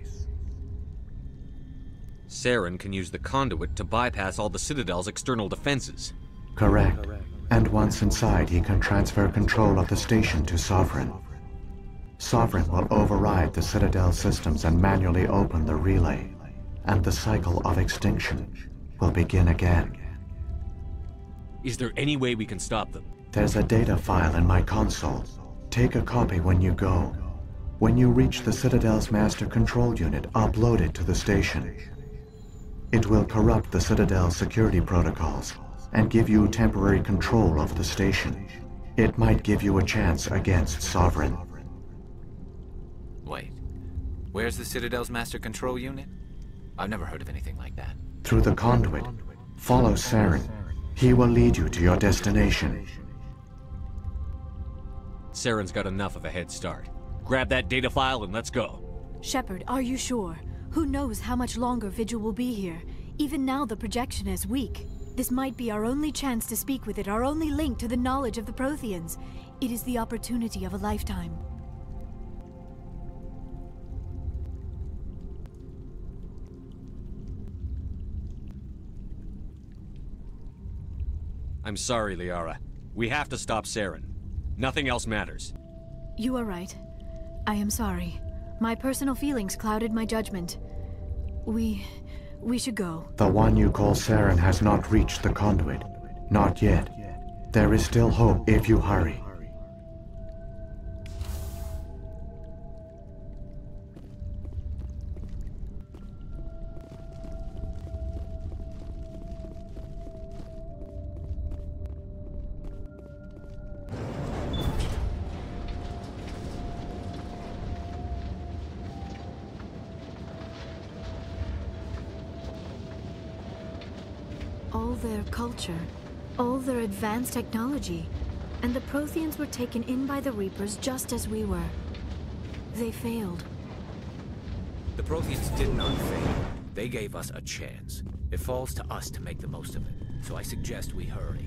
Saren can use the conduit to bypass all the Citadel's external defenses. Correct. And once inside, he can transfer control of the station to Sovereign. Sovereign will override the Citadel systems and manually open the relay. And the cycle of extinction will begin again. Is there any way we can stop them? There's a data file in my console. Take a copy when you go. When you reach the Citadel's master control unit, upload it to the station. It will corrupt the Citadel's security protocols and give you temporary control of the station. It might give you a chance against Sovereign. Wait, where's the Citadel's master control unit? I've never heard of anything like that. Through the conduit, follow Saren. He will lead you to your destination. Saren's got enough of a head start. Grab that data file and let's go. Shepard, are you sure? Who knows how much longer Vigil will be here? Even now the projection is weak. This might be our only chance to speak with it, our only link to the knowledge of the Protheans. It is the opportunity of a lifetime. I'm sorry, Liara. We have to stop Saren. Nothing else matters. You are right. I am sorry. My personal feelings clouded my judgment. We should go. The one you call Saren has not reached the conduit. Not yet. There is still hope if you hurry. all their culture, all their advanced technology, and the Protheans were taken in by the Reapers just as we were. They failed. The Protheans did not fail. They gave us a chance. It falls to us to make the most of it. So I suggest we hurry.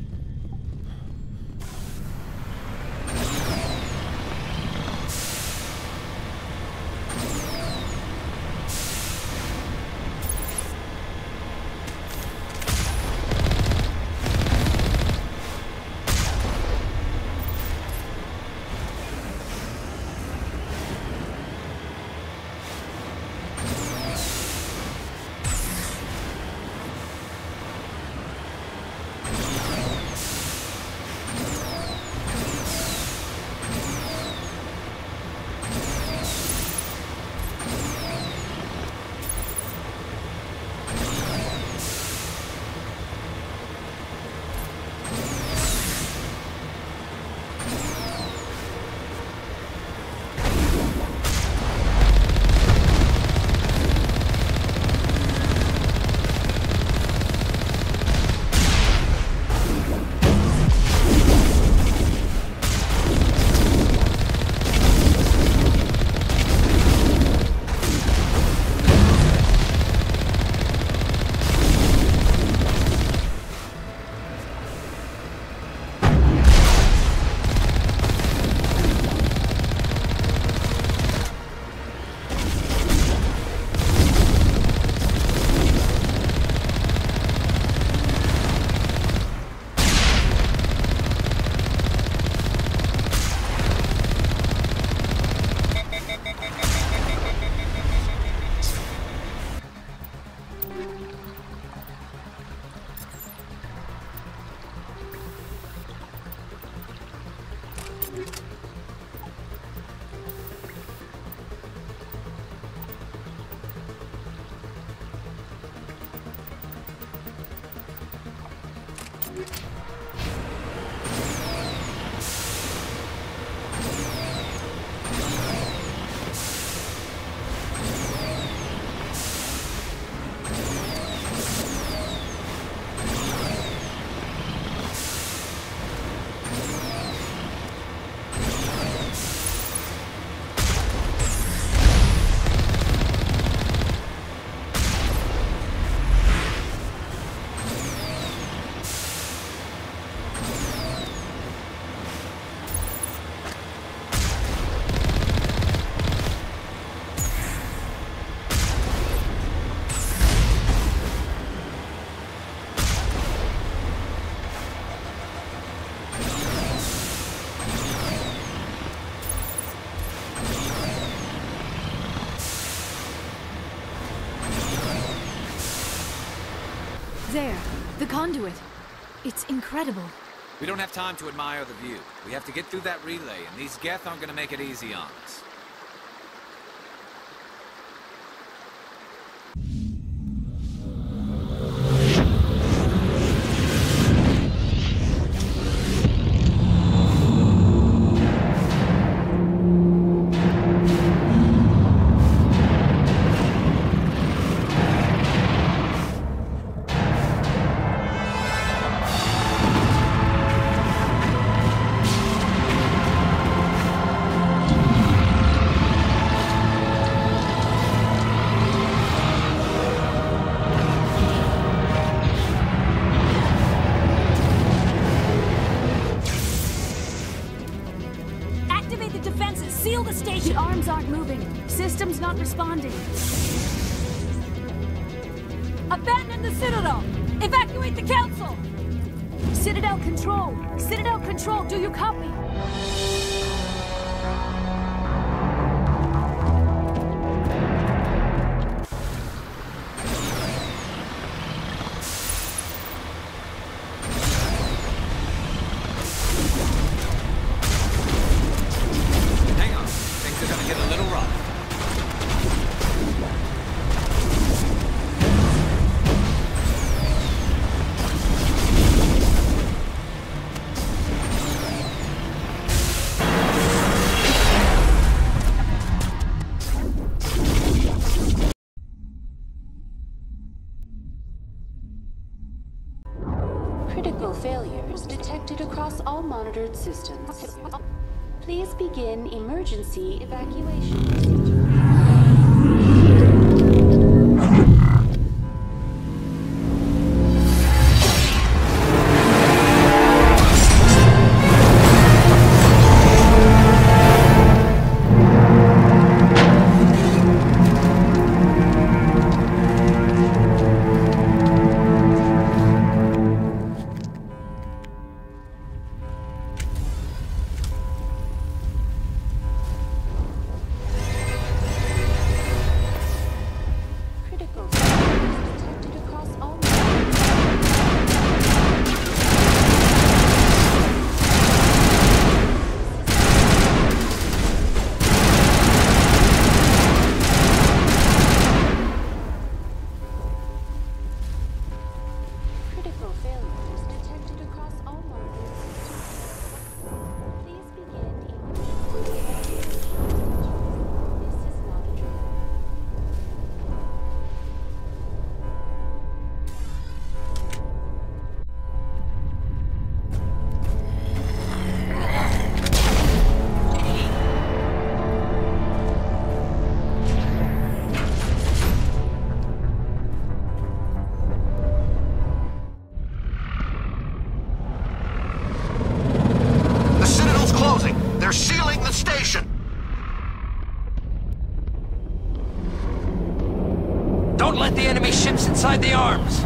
There, the conduit. It's incredible. We don't have time to admire the view. We have to get through that relay, and these Geth aren't gonna make it easy on us. System's not responding. Abandon the Citadel! Evacuate the Council! Citadel Control! Citadel Control, do you copy? failures detected across all monitored systems. Please begin emergency evacuation procedure. They're sealing the station! Don't let the enemy ships inside the arms!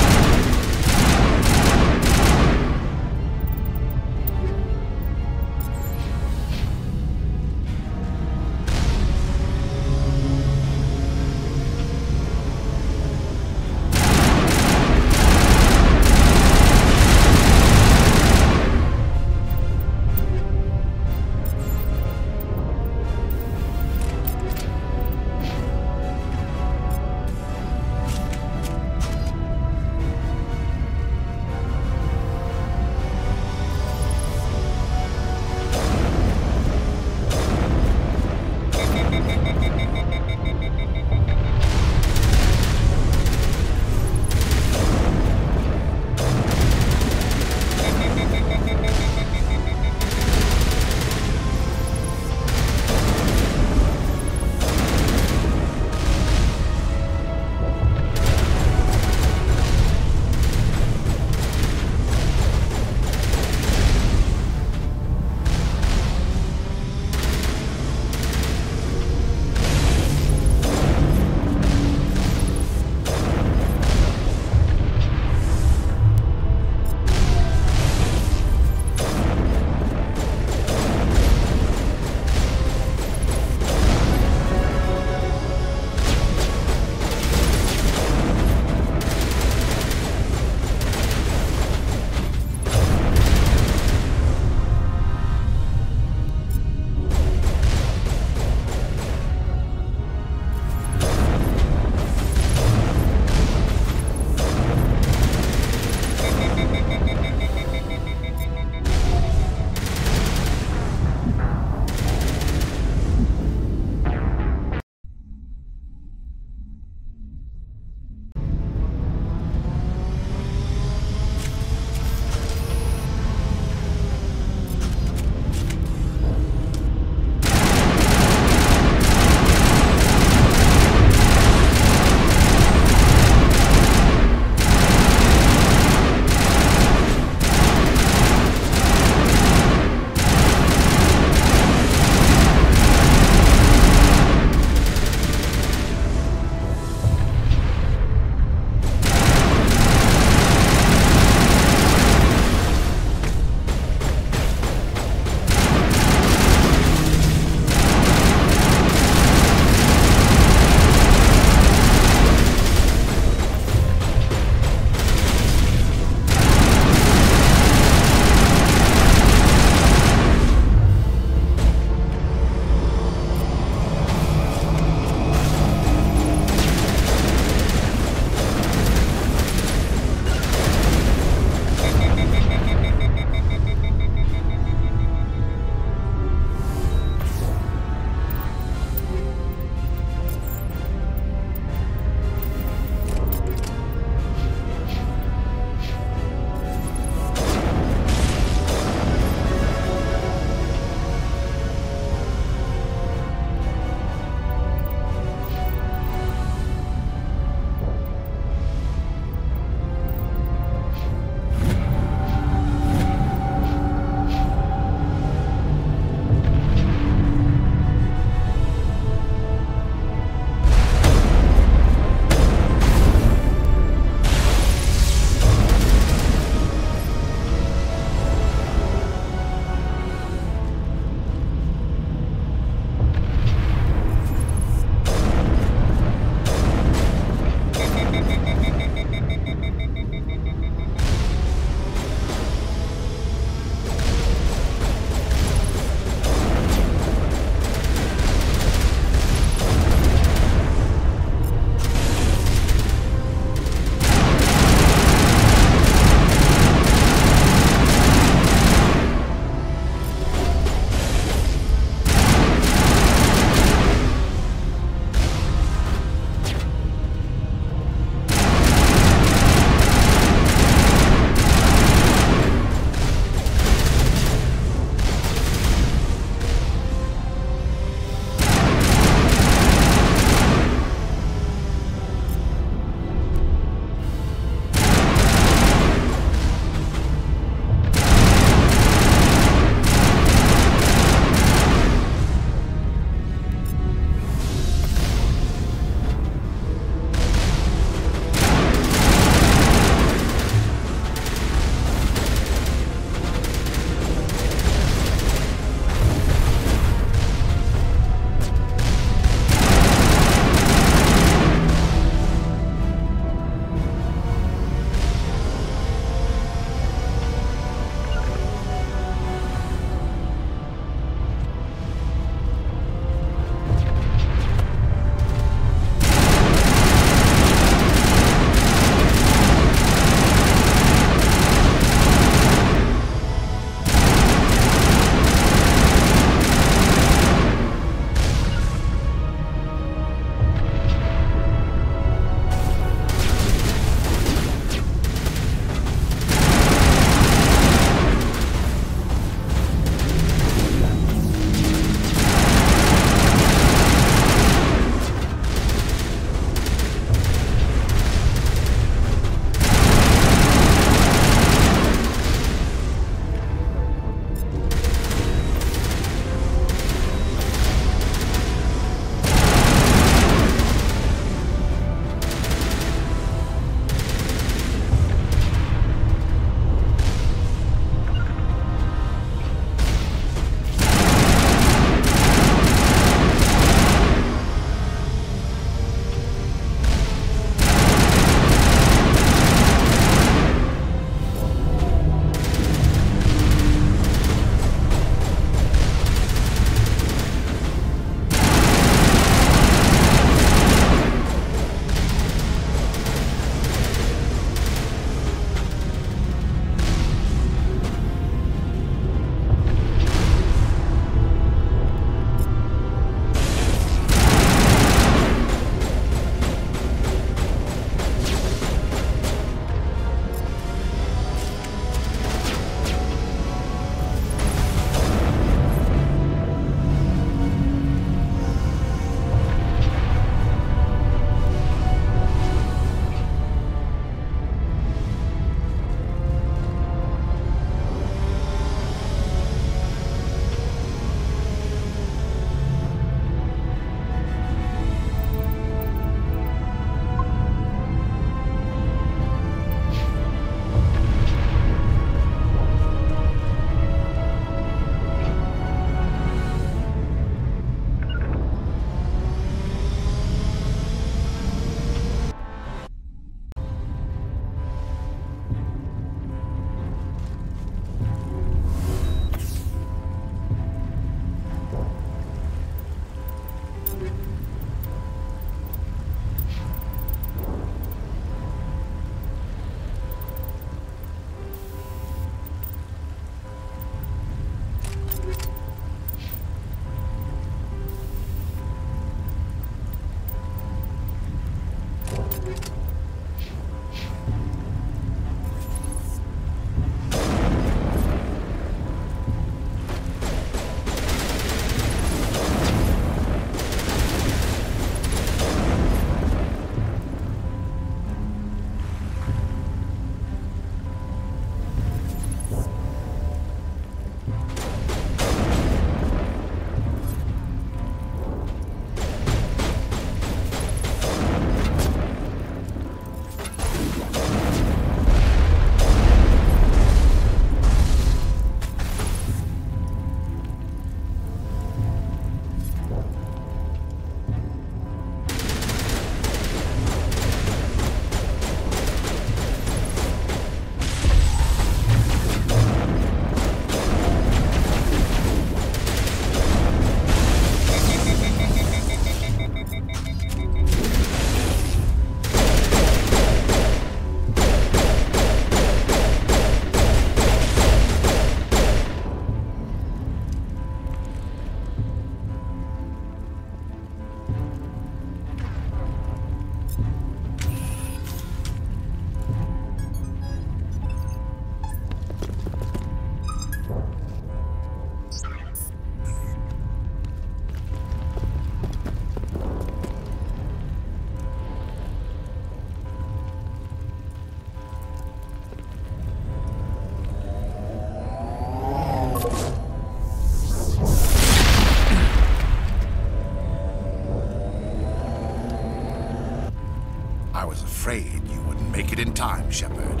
in time, Shepard.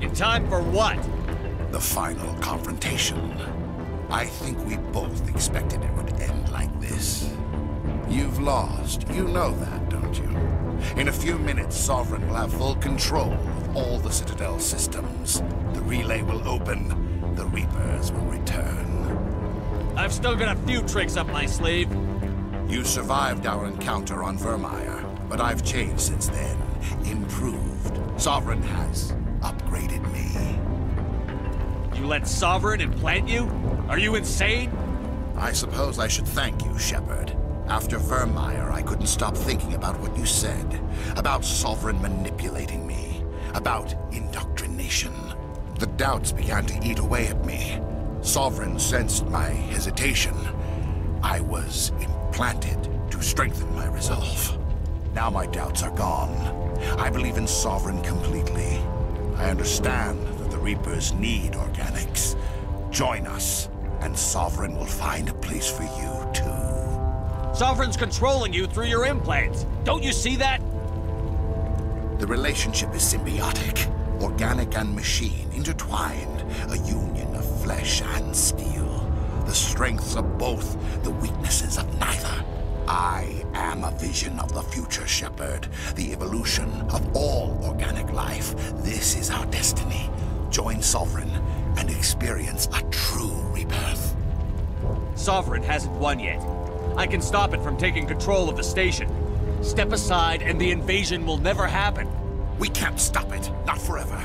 In time for what? The final confrontation. I think we both expected it would end like this. You've lost. You know that, don't you? In a few minutes, Sovereign will have full control of all the Citadel systems. The relay will open. The Reapers will return. I've still got a few tricks up my sleeve. You survived our encounter on Vermeer, but I've changed since then. Improved. Sovereign has upgraded me. You let Sovereign implant you? Are you insane? I suppose I should thank you, Shepard. After Vermeer, I couldn't stop thinking about what you said. About Sovereign manipulating me. About indoctrination. The doubts began to eat away at me. Sovereign sensed my hesitation. I was implanted to strengthen my resolve. Now my doubts are gone. I believe in Sovereign completely. I understand that the Reapers need organics. Join us, and Sovereign will find a place for you, too. Sovereign's controlling you through your implants. Don't you see that? The relationship is symbiotic. Organic and machine intertwined. A union of flesh and steel. The strengths of both, the weaknesses of neither. I am a vision of the future, Shepard. The evolution of all organic life. This is our destiny. Join Sovereign and experience a true rebirth. Sovereign hasn't won yet. I can stop it from taking control of the station. Step aside and the invasion will never happen. We can't stop it. Not forever.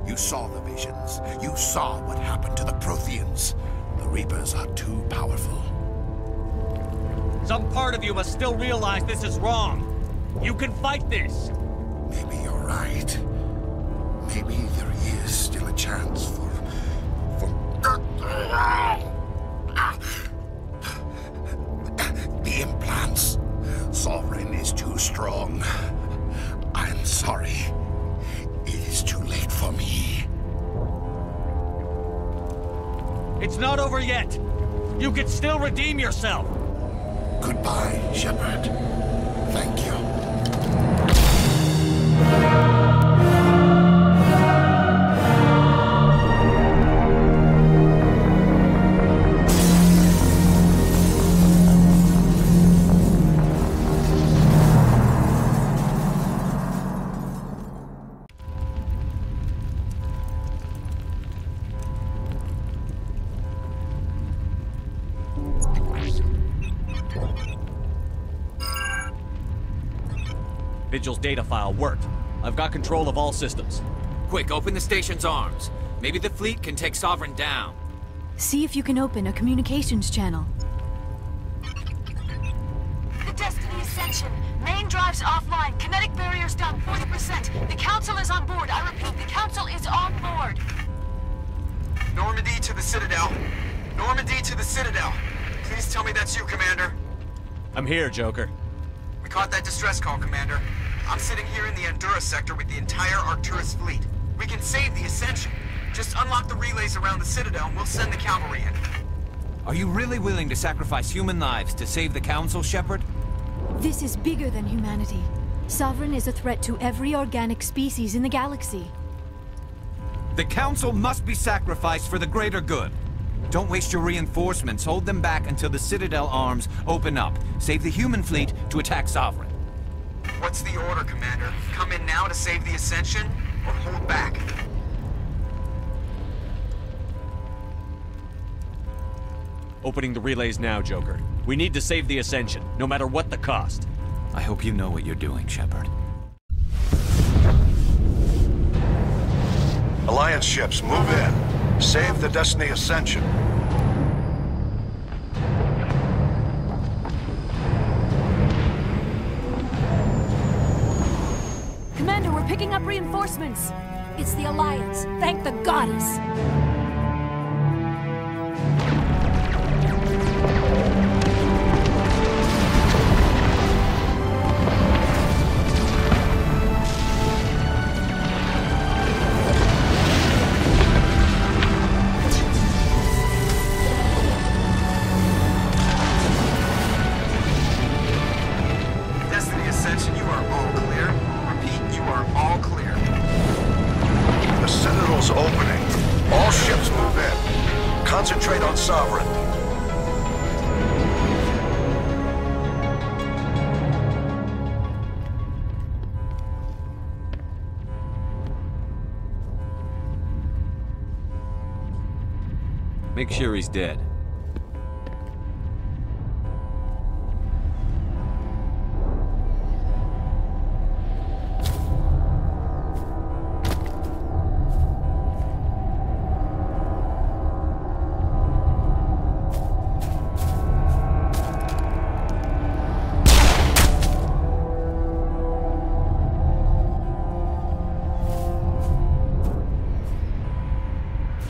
You saw the visions. You saw what happened to the Protheans. The Reapers are too powerful. Some part of you must still realize this is wrong. You can fight this. Maybe you're right. Maybe there is still a chance for... The implants. Sovereign is too strong. I'm sorry. It is too late for me. It's not over yet. You can still redeem yourself. Goodbye, Shepard. Thank you. Vigil's data file worked. I've got control of all systems. Quick, open the station's arms. Maybe the fleet can take Sovereign down. See if you can open a communications channel. The Destiny Ascension. Main drives offline. Kinetic barriers down 40%. The Council is on board. I repeat, the Council is on board. Normandy to the Citadel. Normandy to the Citadel. Please tell me that's you, Commander. I'm here, Joker. We caught that distress call, Commander. I'm sitting here in the Endura sector with the entire Arcturus fleet. We can save the Ascension. Just unlock the relays around the Citadel and we'll send the cavalry in. Are you really willing to sacrifice human lives to save the Council, Shepard? This is bigger than humanity. Sovereign is a threat to every organic species in the galaxy. The Council must be sacrificed for the greater good. Don't waste your reinforcements. Hold them back until the Citadel arms open up. Save the human fleet to attack Sovereign. What's the order, Commander? Come in now to save the Ascension, or hold back? Opening the relays now, Joker. We need to save the Ascension, no matter what the cost. I hope you know what you're doing, Shepard. Alliance ships, move in. Save the Destiny Ascension. Commander, we're picking up reinforcements. It's the Alliance. Thank the goddess. Destiny Ascension, you are all clear. Repeat, you are all clear. Concentrate on Sovereign. Make sure he's dead.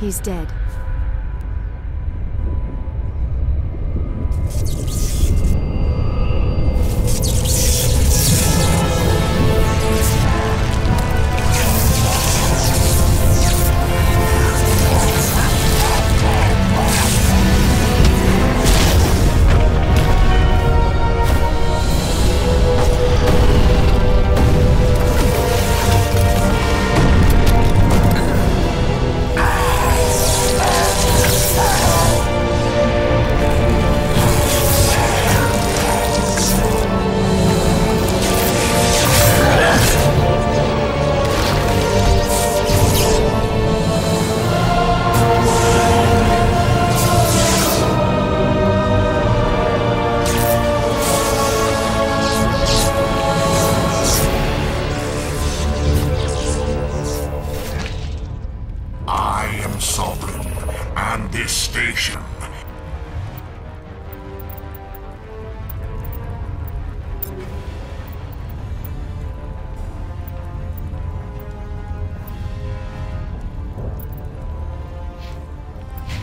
He's dead.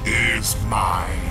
Is mine.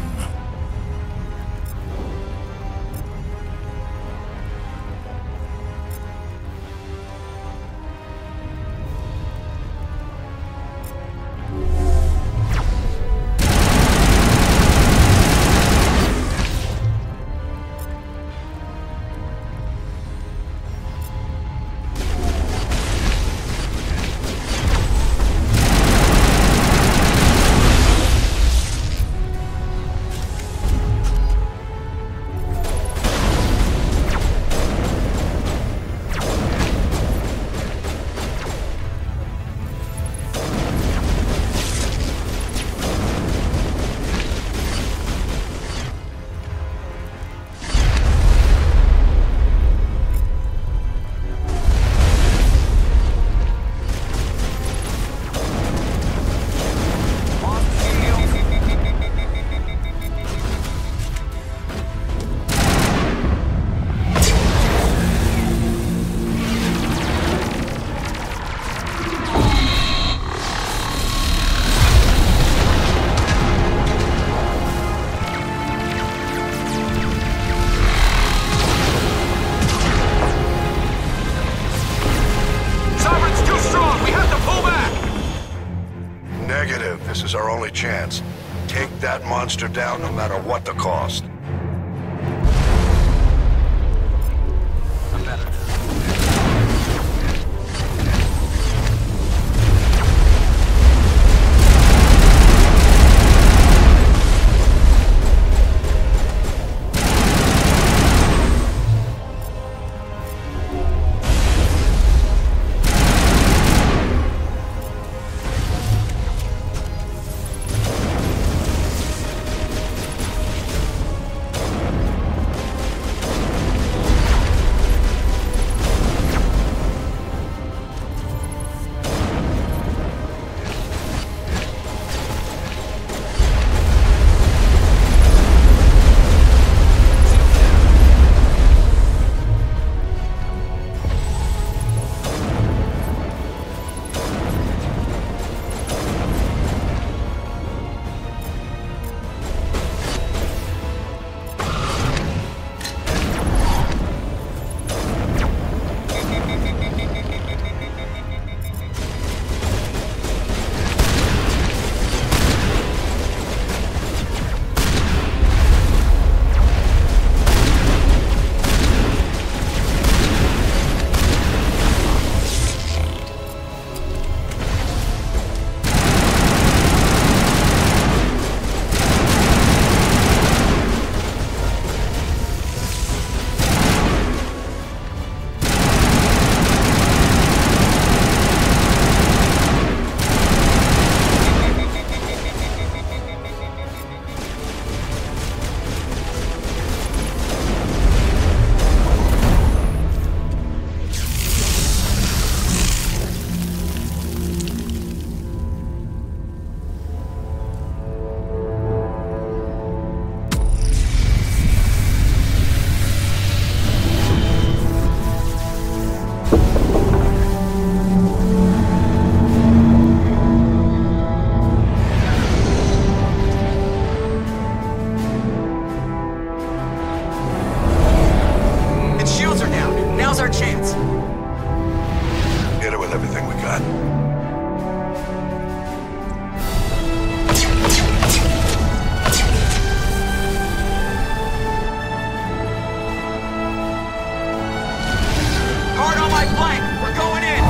This is our only chance. Take that monster down no matter what the cost. Hard on my flank! We're going in!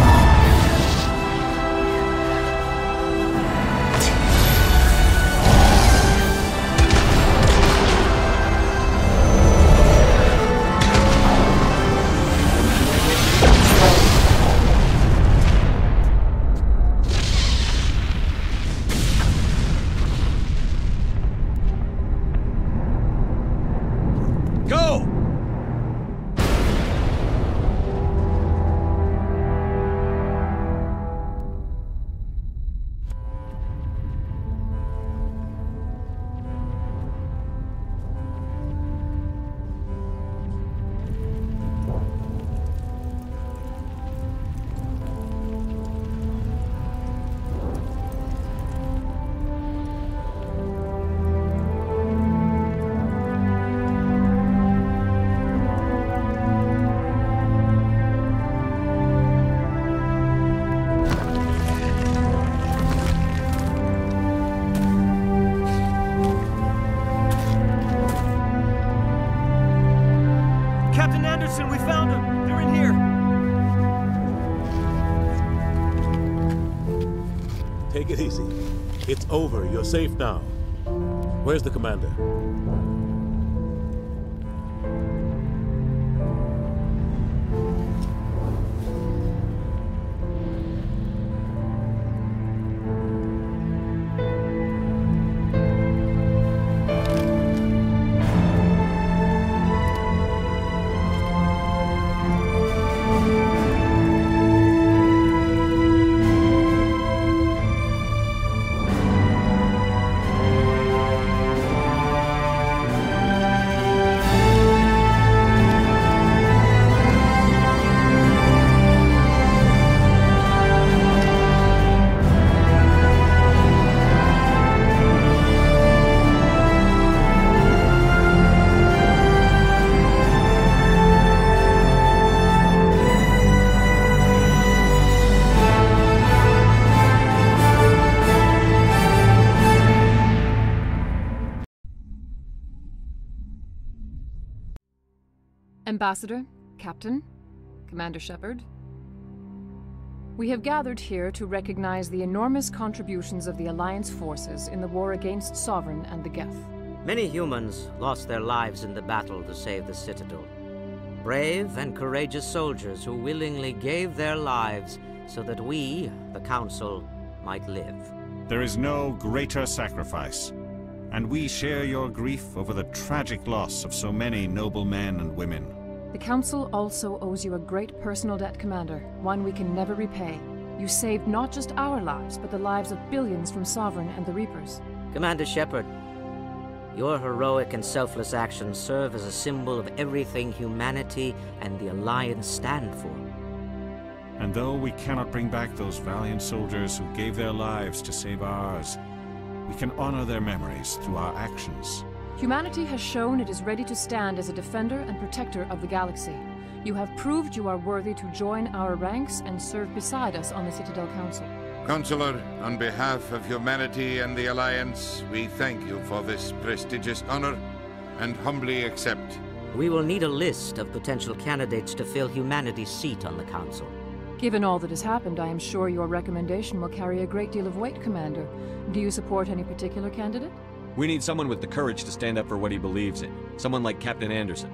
Captain Anderson, we found them! They're in here! Take it easy. It's over. You're safe now. Where's the commander? Ambassador, Captain, Commander Shepard, we have gathered here to recognize the enormous contributions of the Alliance forces in the war against Sovereign and the Geth. Many humans lost their lives in the battle to save the Citadel. Brave and courageous soldiers who willingly gave their lives so that we, the Council, might live. There is no greater sacrifice, and we share your grief over the tragic loss of so many noble men and women. The Council also owes you a great personal debt, Commander, one we can never repay. You saved not just our lives, but the lives of billions from Sovereign and the Reapers. Commander Shepard, your heroic and selfless actions serve as a symbol of everything humanity and the Alliance stand for. And though we cannot bring back those valiant soldiers who gave their lives to save ours, we can honor their memories through our actions. Humanity has shown it is ready to stand as a defender and protector of the galaxy. You have proved you are worthy to join our ranks and serve beside us on the Citadel Council. Counselor, on behalf of humanity and the Alliance, we thank you for this prestigious honor and humbly accept. We will need a list of potential candidates to fill humanity's seat on the Council. Given all that has happened, I am sure your recommendation will carry a great deal of weight, Commander. Do you support any particular candidate? We need someone with the courage to stand up for what he believes in. Someone like Captain Anderson.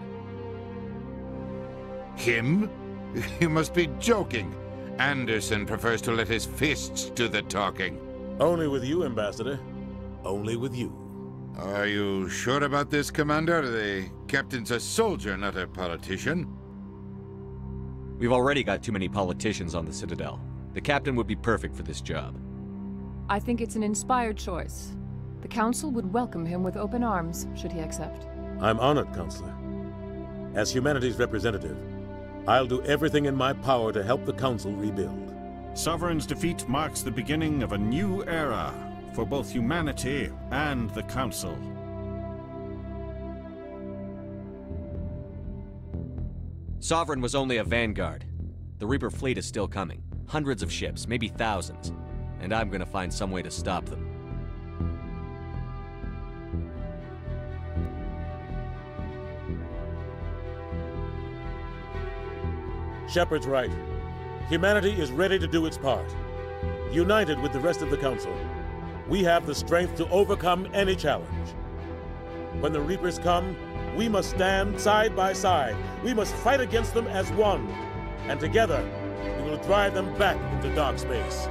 Him? You must be joking. Anderson prefers to let his fists do the talking. Only with you, Ambassador. Only with you. Are you sure about this, Commander? The captain's a soldier, not a politician. We've already got too many politicians on the Citadel. The captain would be perfect for this job. I think it's an inspired choice. The Council would welcome him with open arms, should he accept. I'm honored, Counselor. As humanity's representative, I'll do everything in my power to help the Council rebuild. Sovereign's defeat marks the beginning of a new era for both humanity and the Council. Sovereign was only a vanguard. The Reaper fleet is still coming. Hundreds of ships, maybe thousands. And I'm gonna find some way to stop them. Shepard's right. Humanity is ready to do its part. United with the rest of the Council, we have the strength to overcome any challenge. When the Reapers come, we must stand side by side. We must fight against them as one. And together, we will drive them back into dark space.